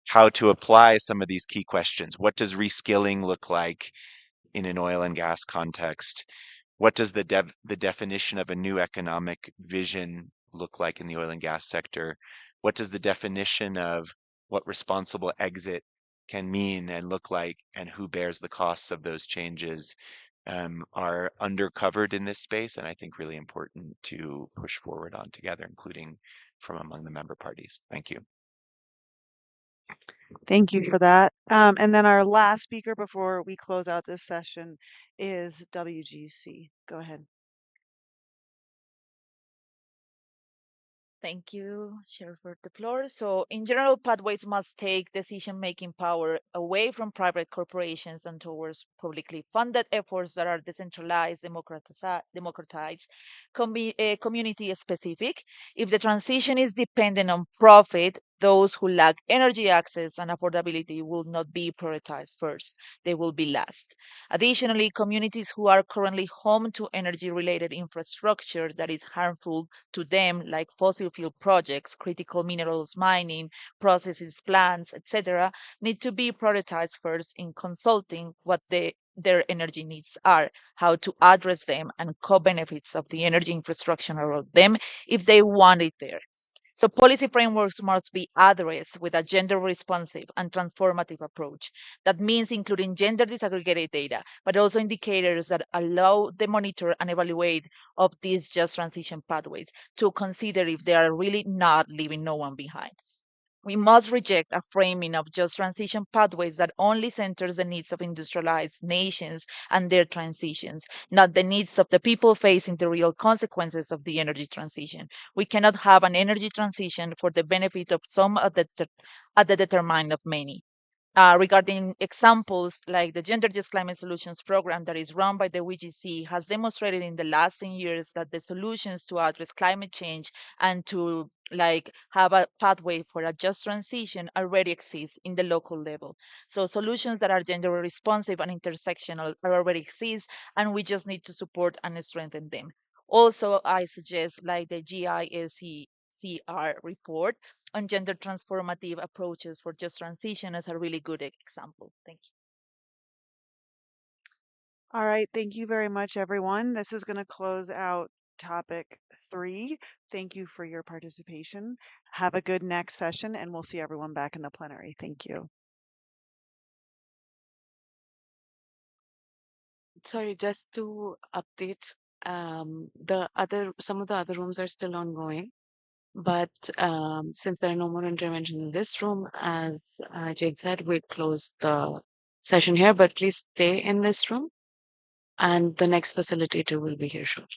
how to apply some of these key questions. What does reskilling look like in an oil and gas context? What does the definition of a new economic vision look like in the oil and gas sector? What does the definition of what responsible exit can mean and look like, and who bears the costs of those changes, are undercovered in this space, and I think really important to push forward on together, including from among the member parties. Thank you. Thank you for that. And then our last speaker before we close out this session is WGC. Go ahead. Thank you, Chair, for the floor. So, in general, pathways must take decision-making power away from private corporations and towards publicly funded efforts that are decentralized, democratized, community-specific. If the transition is dependent on profit, those who lack energy access and affordability will not be prioritized first. They will be last. Additionally, communities who are currently home to energy-related infrastructure that is harmful to them, like fossil fuel projects, critical minerals mining, processes plants, etc., need to be prioritized first in consulting what their energy needs are, how to address them, and co-benefits of the energy infrastructure around them if they want it there. So policy frameworks must be addressed with a gender responsive and transformative approach. That means including gender disaggregated data, but also indicators that allow the monitor and evaluate of these just transition pathways to consider if they are really not leaving no one behind. We must reject a framing of just transition pathways that only centers the needs of industrialized nations and their transitions, not the needs of the people facing the real consequences of the energy transition. We cannot have an energy transition for the benefit of some at the detriment of many. Regarding examples like the Gender Just Climate Solutions program that is run by the WGC has demonstrated in the last 10 years that the solutions to address climate change and to have a pathway for a just transition already exist in the local level. So solutions that are gender responsive and intersectional already exist, and we just need to support and strengthen them. Also, I suggest like the GISCR report on gender transformative approaches for just transition as a really good example. Thank you. All right. Thank you very much, everyone. This is going to close out topic 3. Thank you for your participation. Have a good next session, and we'll see everyone back in the plenary. Thank you. Sorry, just to update, some of the other rooms are still ongoing, but since there are no more interventions in this room, as Jade said, we'd close the session here, but please stay in this room and the next facilitator will be here shortly.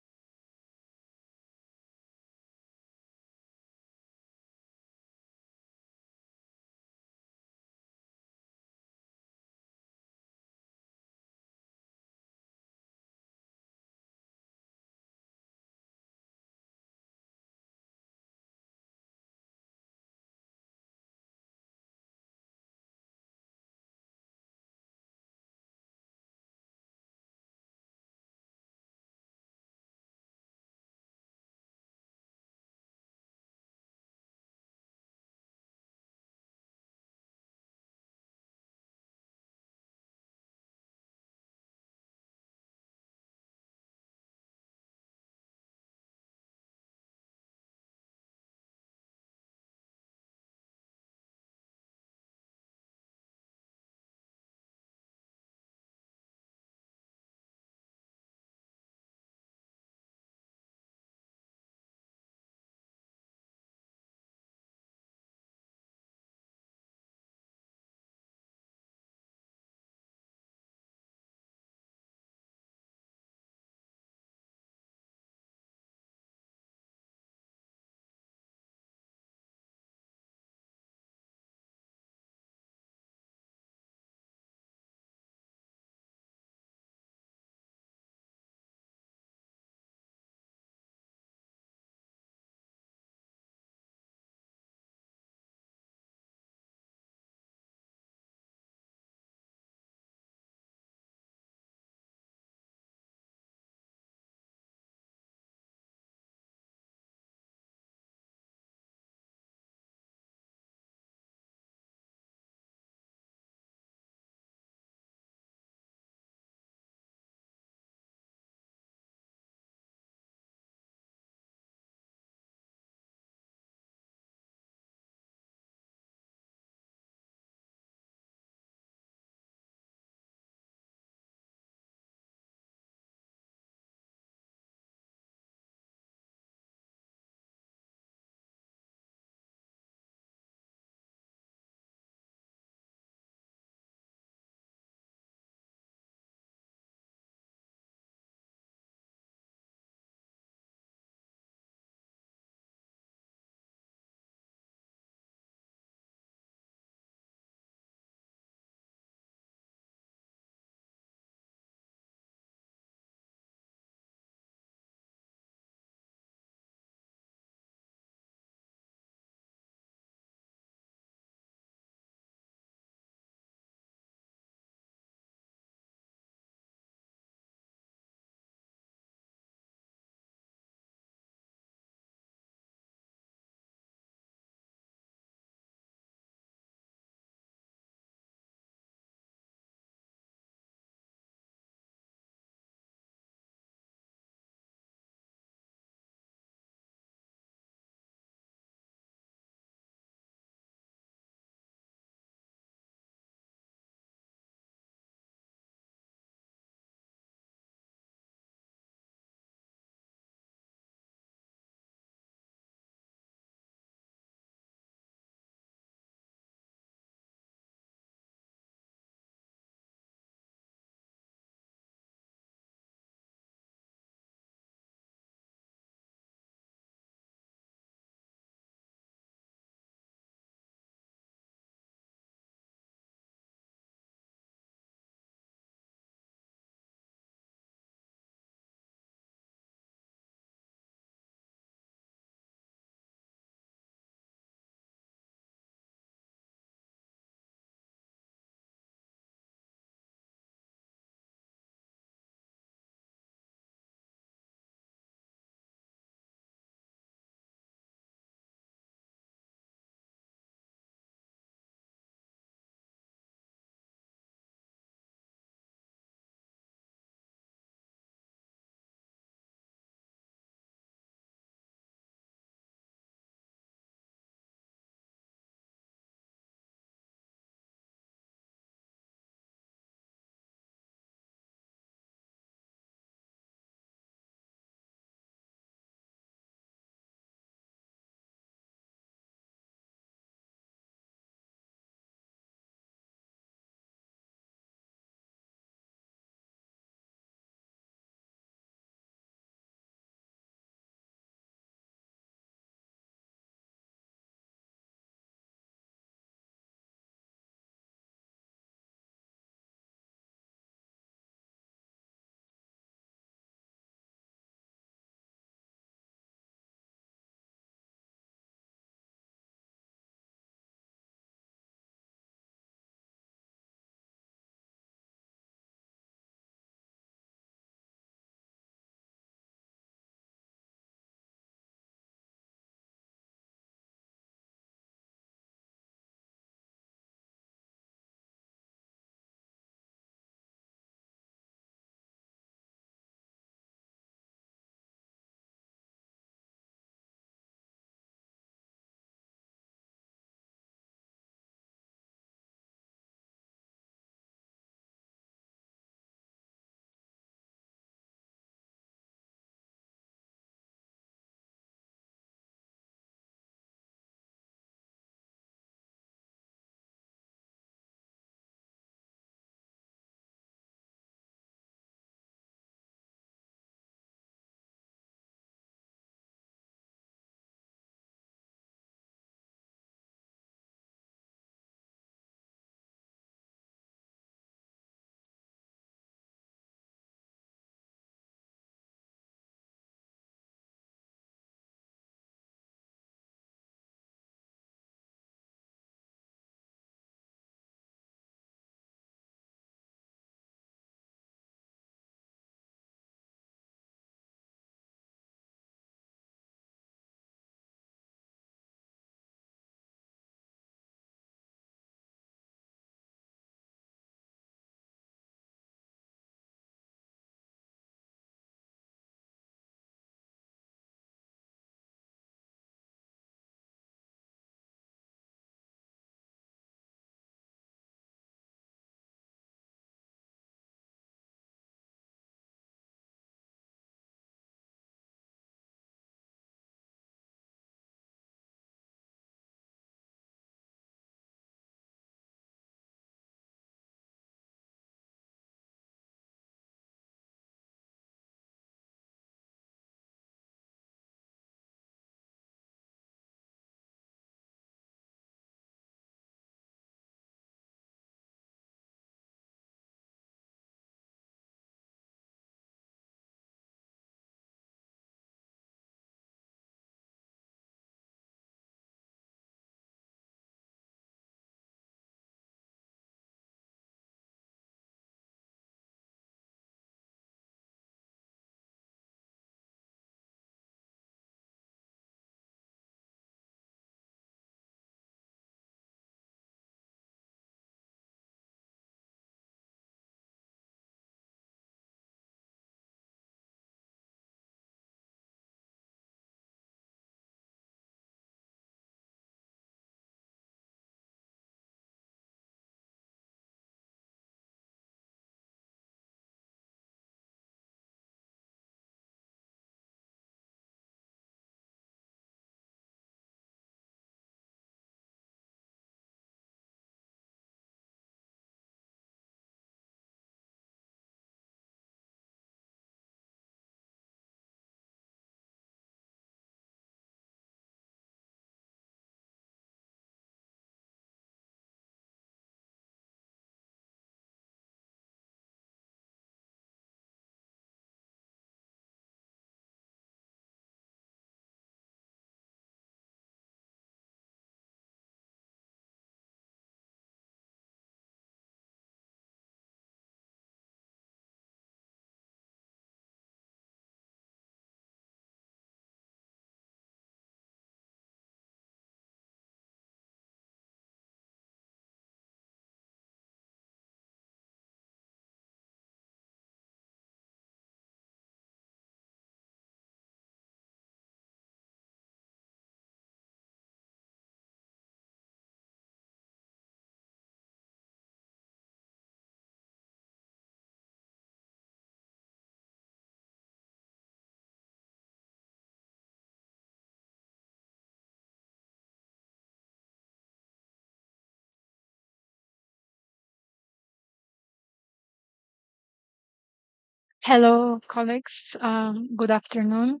Hello, colleagues. Good afternoon.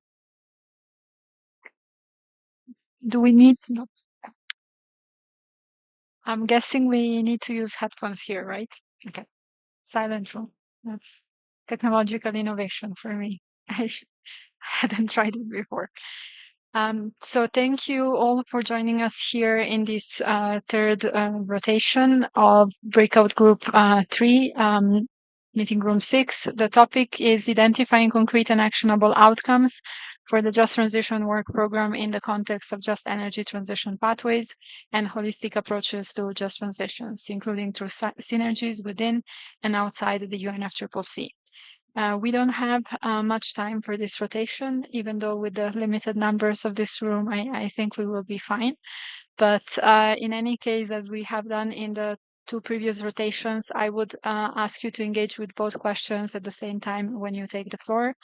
Do we need? No, I'm guessing we need to use headphones here, right? Okay. Silent room. That's technological innovation for me. I hadn't tried it before. So thank you all for joining us here in this third rotation of breakout group 3, meeting room 6. The topic is identifying concrete and actionable outcomes for the Just Transition Work Program in the context of just energy transition pathways and holistic approaches to just transitions, including through synergies within and outside the UNFCCC. We don't have much time for this rotation, even though with the limited numbers of this room, I think we will be fine. But in any case, as we have done in the two previous rotations, I would ask you to engage with both questions at the same time when you take the floor.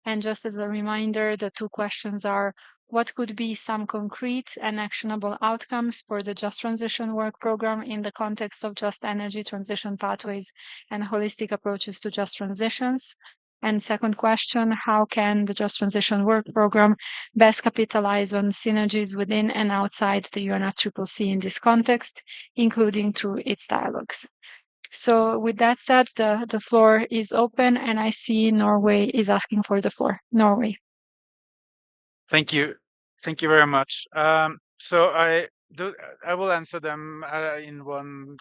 And just as a reminder, the two questions are, what could be some concrete and actionable outcomes for the Just Transition Work Program in the context of just energy transition pathways and holistic approaches to just transitions? And second question, how can the Just Transition Work Program best capitalize on synergies within and outside the UNFCCC in this context, including through its dialogues? So with that said, the floor is open, and I see Norway is asking for the floor. Norway. Thank you. Thank you very much. So I will answer them in one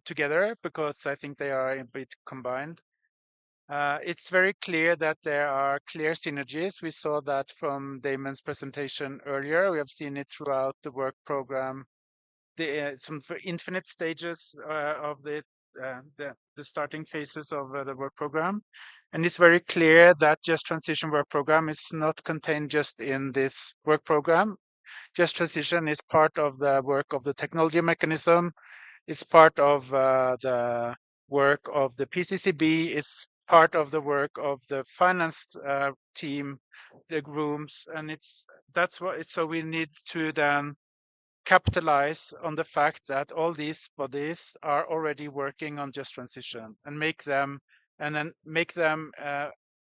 together, because I think they are a bit combined. It's very clear that there are clear synergies. We saw that from Damon's presentation earlier. We have seen it throughout the work program, some infinite stages of the starting phases of the work program. And it's very clear that Just Transition Work Program is not contained just in this work program. Just Transition is part of the work of the technology mechanism. It's part of the work of the PCCB. It's part of the work of the finance team, the rooms, and that's what. So we need to then capitalize on the fact that all these bodies are already working on just transition and make them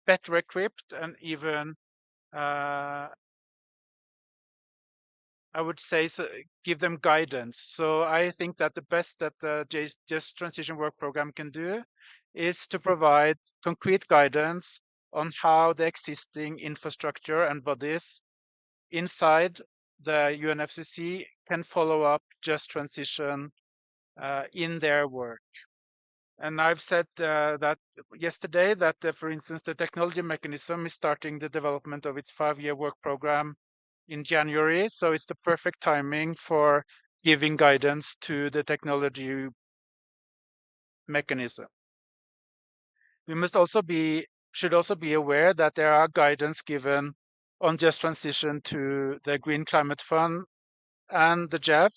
better equipped and even I would say so, give them guidance. So I think that the best that the Just Transition Work Program can do is to provide concrete guidance on how the existing infrastructure and bodies inside the UNFCCC can follow up just transition in their work. And I've said that yesterday that, for instance, the technology mechanism is starting the development of its 5-year work program in January. So it's the perfect timing for giving guidance to the technology mechanism. We should also be aware that there are guidance given on just transition to the Green Climate Fund and the JEF.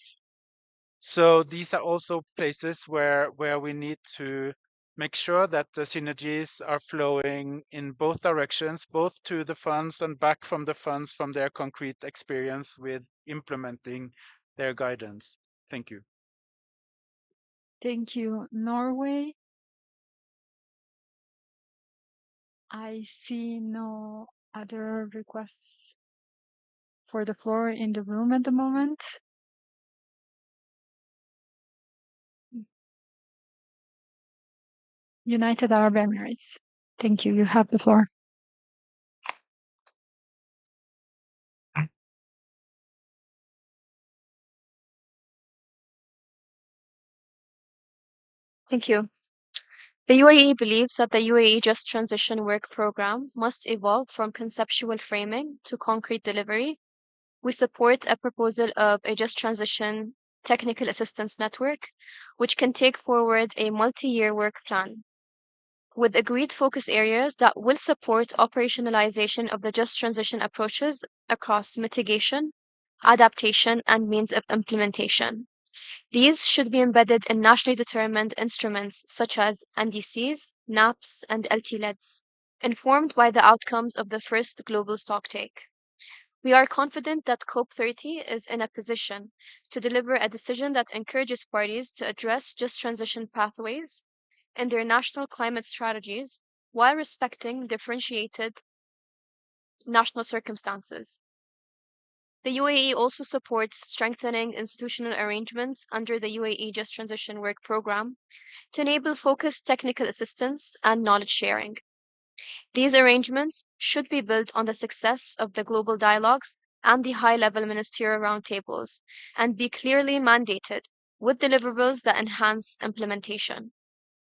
So these are also places where we need to make sure that the synergies are flowing in both directions, both to the funds and back from the funds from their concrete experience with implementing their guidance. Thank you. Thank you, Norway. I see no other requests for the floor in the room at the moment. United Arab Emirates. Thank you. You have the floor. Thank you. The UAE believes that the UAE Just Transition Work Program must evolve from conceptual framing to concrete delivery. We support a proposal of a Just Transition Technical Assistance Network, which can take forward a multi-year work plan with agreed focus areas that will support operationalization of the Just Transition approaches across mitigation, adaptation, and means of implementation. These should be embedded in nationally determined instruments such as NDCs, NAPs, and LTLEDs, informed by the outcomes of the first global stocktake. We are confident that COP30 is in a position to deliver a decision that encourages parties to address just transition pathways in their national climate strategies while respecting differentiated national circumstances. The UAE also supports strengthening institutional arrangements under the UAE Just Transition Work Programme to enable focused technical assistance and knowledge sharing. These arrangements should be built on the success of the global dialogues and the high-level ministerial roundtables and be clearly mandated with deliverables that enhance implementation.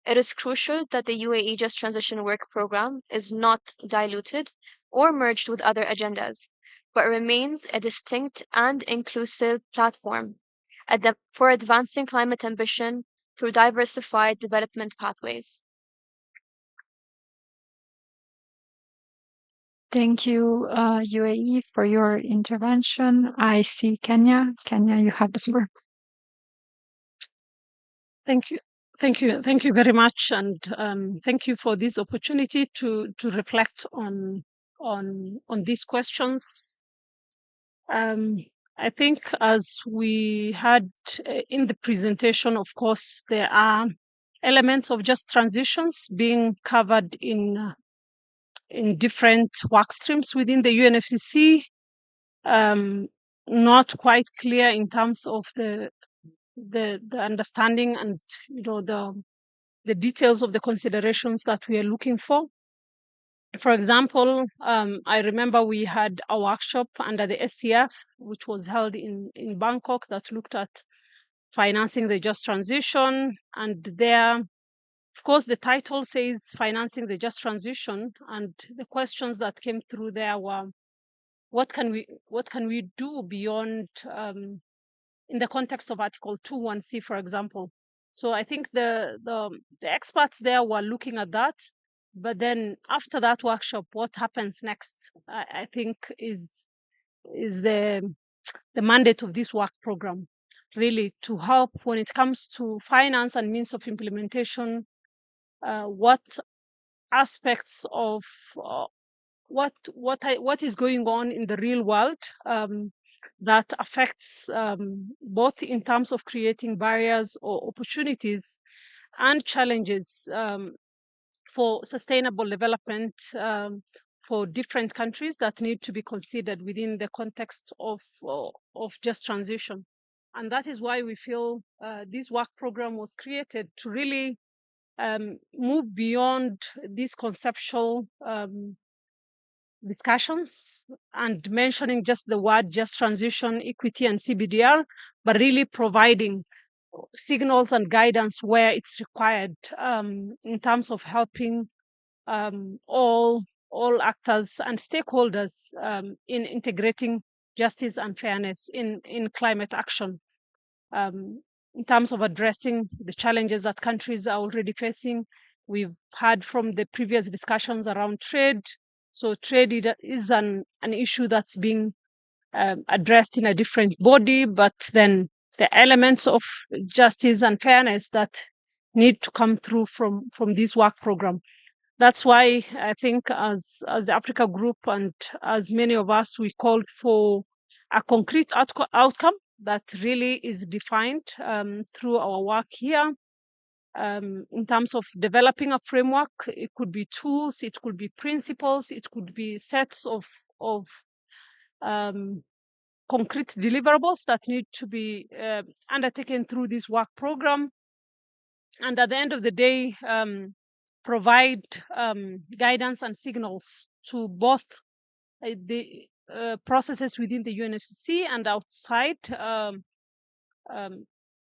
It is crucial that the UAE Just Transition Work Programme is not diluted or merged with other agendas, but remains a distinct and inclusive platform for advancing climate ambition through diversified development pathways. Thank you, UAE, for your intervention. I see Kenya. Kenya, you have the floor. Thank you. Thank you very much, and thank you for this opportunity to reflect on these questions. I think as we had in the presentation, of course, there are elements of just transitions being covered in different work streams within the UNFCCC. Not quite clear in terms of the understanding and the details of the considerations that we are looking for. For example, I remember we had a workshop under the SCF, which was held in Bangkok, that looked at financing the just transition. And there, of course, the title says financing the just transition. And the questions that came through there were, what can we do beyond, in the context of Article 2.1c, for example? So I think the experts there were looking at that. But then after that workshop, what happens next, I think is the mandate of this work program, really to help when it comes to finance and means of implementation. What aspects of what is going on in the real world that affects both in terms of creating barriers or opportunities and challenges for sustainable development for different countries that need to be considered within the context of just transition. And that is why we feel this work program was created to really move beyond these conceptual discussions and mentioning just the word just transition, equity, and CBDR, but really providing signals and guidance where it's required in terms of helping all actors and stakeholders in integrating justice and fairness in climate action. In terms of addressing the challenges that countries are already facing, we've heard from the previous discussions around trade. So trade is an issue that's being addressed in a different body, but then the elements of justice and fairness that need to come through from this work program. That's why I think as the Africa Group and as many of us, we called for a concrete outcome that really is defined through our work here. In terms of developing a framework, it could be tools, it could be principles, it could be sets of concrete deliverables that need to be undertaken through this work program. And at the end of the day, provide guidance and signals to both the processes within the UNFCCC and outside.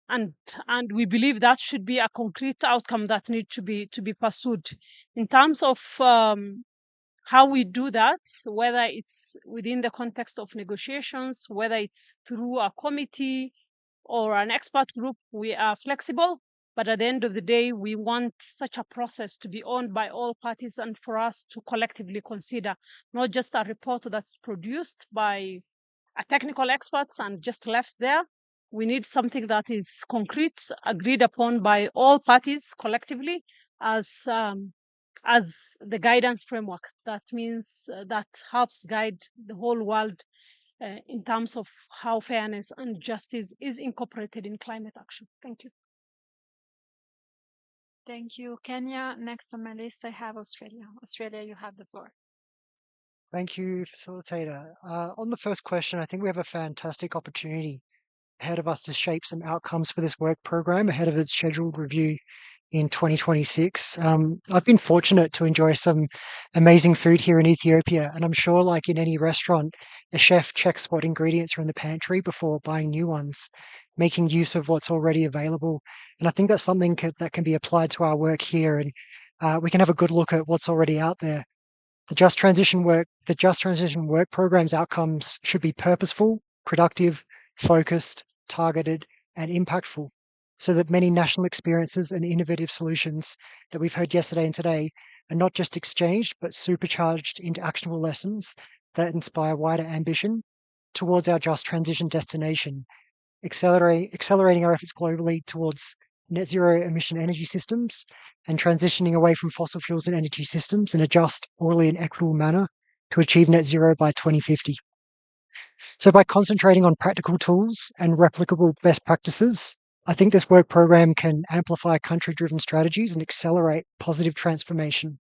And we believe that should be a concrete outcome that needs to be pursued. In terms of how we do that, whether it's within the context of negotiations, whether it's through a committee or an expert group, we are flexible. But at the end of the day, we want such a process to be owned by all parties and for us to collectively consider, not just a report that's produced by a technical experts and just left there. We need something that is concrete, agreed upon by all parties collectively as the guidance framework. That means that helps guide the whole world in terms of how fairness and justice is incorporated in climate action. Thank you. Thank you, Kenya. Next on my list, I have Australia. Australia, you have the floor. Thank you, facilitator. On the first question, I think we have a fantastic opportunity ahead of us to shape some outcomes for this work program ahead of its scheduled review in 2026. I've been fortunate to enjoy some amazing food here in Ethiopia, and I'm sure, like in any restaurant, a chef checks what ingredients are in the pantry before buying new ones, making use of what's already available. And I think that's something that can be applied to our work here, and we can have a good look at what's already out there. The Just Transition Work Program's outcomes should be purposeful, productive, focused, targeted, and impactful, so that many national experiences and innovative solutions that we've heard yesterday and today are not just exchanged, but supercharged into actionable lessons that inspire wider ambition towards our just transition destination, accelerating our efforts globally towards net zero emission energy systems and transitioning away from fossil fuels and energy systems in a just, orderly, and equitable manner to achieve net zero by 2050. So, by concentrating on practical tools and replicable best practices, I think this work program can amplify country driven strategies and accelerate positive transformation.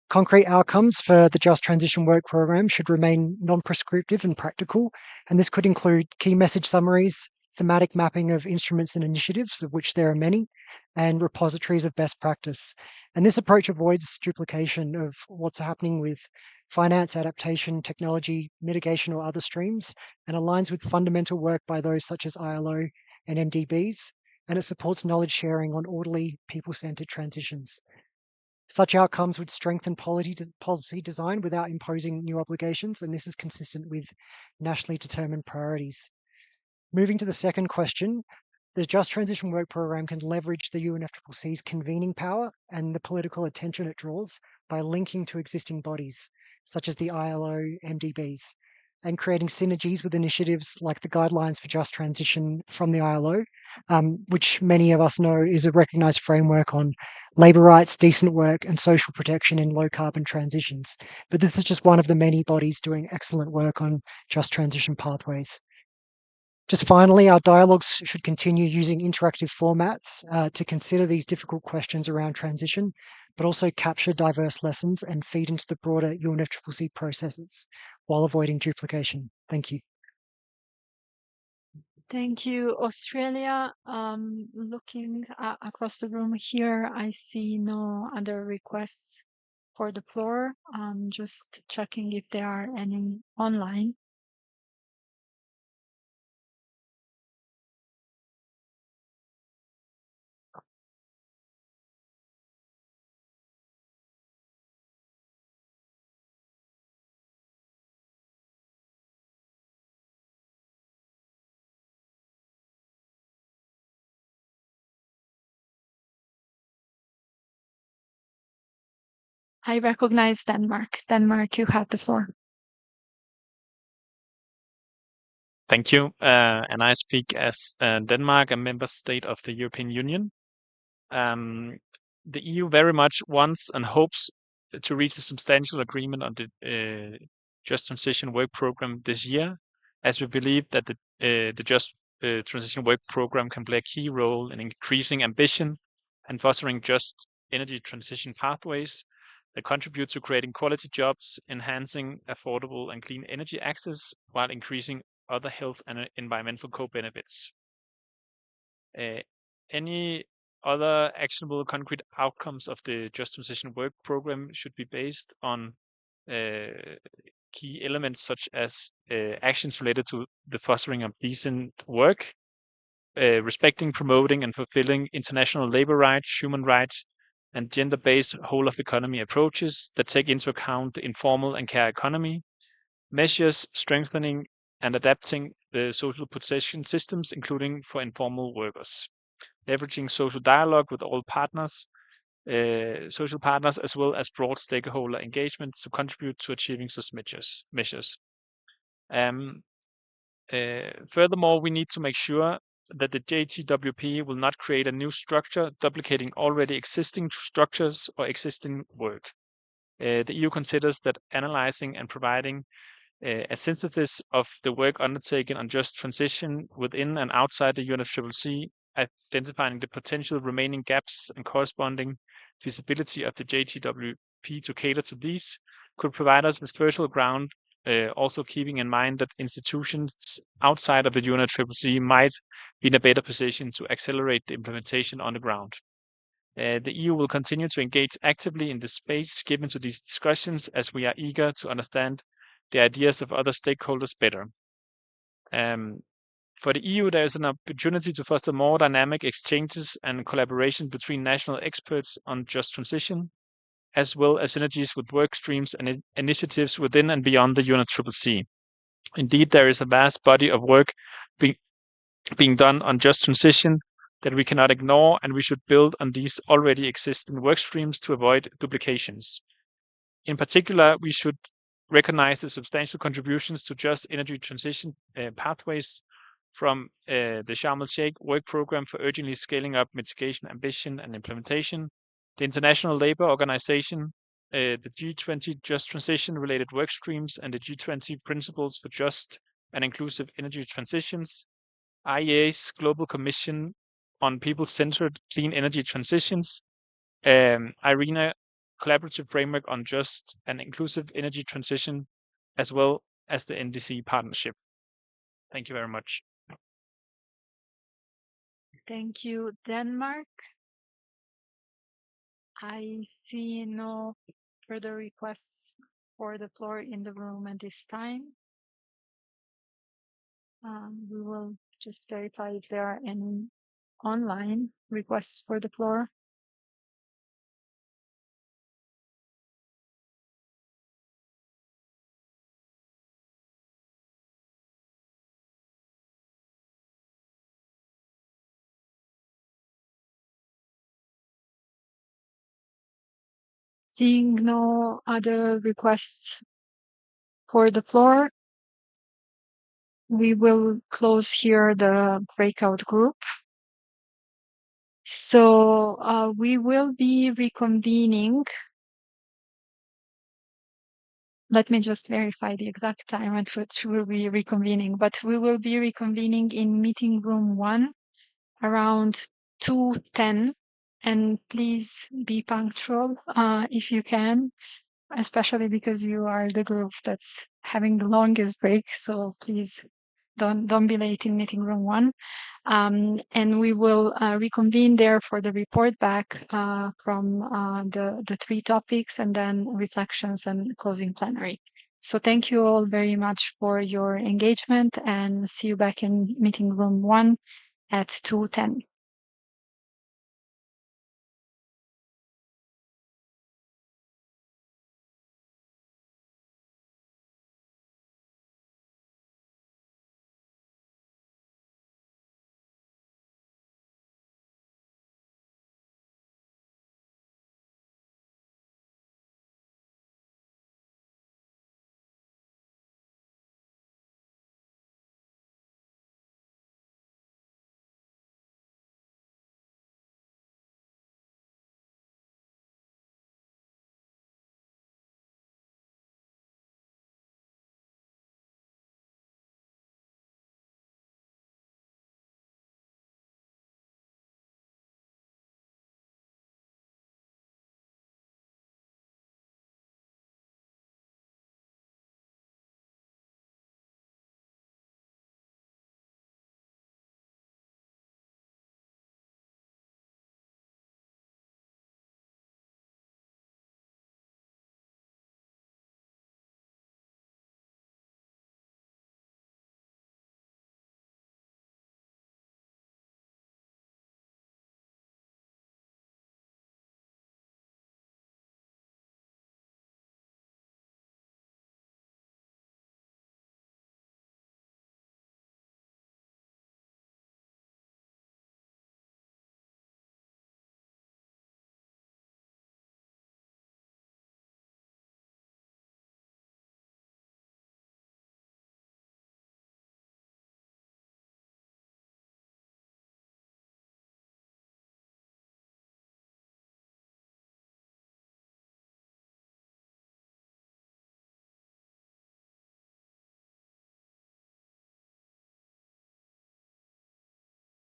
Concrete outcomes for the Just Transition Work Program should remain non prescriptive and practical, and this could include key message summaries, thematic mapping of instruments and initiatives, of which there are many, and repositories of best practice. And this approach avoids duplication of what's happening with finance, adaptation, technology, mitigation, or other streams, and aligns with fundamental work by those such as ILO and MDBs, and it supports knowledge sharing on orderly, people centered transitions. Such outcomes would strengthen policy design without imposing new obligations, and this is consistent with nationally determined priorities. Moving to the second question, the Just Transition Work Program can leverage the UNFCCC's convening power and the political attention it draws by linking to existing bodies, such as the ILO MDBs, and creating synergies with initiatives like the Guidelines for Just Transition from the ILO, which many of us know is a recognized framework on labour rights, decent work, and social protection in low carbon transitions. But this is just one of the many bodies doing excellent work on just transition pathways. Just finally, our dialogues should continue using interactive formats to consider these difficult questions around transition, but also capture diverse lessons and feed into the broader UNFCCC processes while avoiding duplication. Thank you. Thank you, Australia. Looking across the room here, I see no other requests for the floor. Just checking if there are any online. I recognize Denmark. Denmark, you have the floor. Thank you. And I speak as Denmark, a member state of the European Union. The EU very much wants and hopes to reach a substantial agreement on the Just Transition Work Program this year, as we believe that the Just Transition Work Program can play a key role in increasing ambition and fostering just energy transition pathways that contribute to creating quality jobs, enhancing affordable and clean energy access, while increasing other health and environmental co-benefits. Any other actionable concrete outcomes of the Just Transition Work Program should be based on key elements such as actions related to the fostering of decent work, respecting, promoting, and fulfilling international labor rights, human rights, and gender-based whole-of-economy approaches that take into account the informal and care economy, measures strengthening and adapting the social protection systems, including for informal workers, leveraging social dialogue with all partners, social partners, as well as broad stakeholder engagement to contribute to achieving such measures. Furthermore, we need to make sure that the JTWP will not create a new structure duplicating already existing structures or existing work. The EU considers that analyzing and providing a synthesis of the work undertaken on just transition within and outside the UNFCCC identifying the potential remaining gaps and corresponding feasibility of the JTWP to cater to these could provide us with fertile ground, also keeping in mind that institutions outside of the UNFCCC might be in a better position to accelerate the implementation on the ground. The EU will continue to engage actively in the space given to these discussions, as we are eager to understand the ideas of other stakeholders better. For the EU, there is an opportunity to foster more dynamic exchanges and collaboration between national experts on just transition, as well as synergies with work streams and initiatives within and beyond the UNFCCC. Indeed, there is a vast body of work being done on just transition that we cannot ignore, and we should build on these already existing work streams to avoid duplications. In particular, we should recognize the substantial contributions to just energy transition pathways from the Sharm el-Sheikh work program for urgently scaling up mitigation ambition and implementation, the International Labour Organization, the G20 Just Transition related work streams, and the G20 Principles for Just and Inclusive Energy Transitions, IEA's Global Commission on People-Centered Clean Energy Transitions, IRENA Collaborative Framework on Just and Inclusive Energy Transition, as well as the NDC Partnership. Thank you very much. Thank you, Denmark. I see no further requests for the floor in the room at this time. We will just verify if there are any online requests for the floor. Seeing no other requests for the floor, we will close here the breakout group. So we will be reconvening. Let me just verify the exact time at which we'll be reconvening, but we will be reconvening in meeting room 1 around 2:10. And please be punctual if you can, especially because you are the group that's having the longest break. So please don't be late in meeting room 1. And we will reconvene there for the report back from the 3 topics, and then reflections and closing plenary. So thank you all very much for your engagement, and see you back in meeting room 1 at 2:10.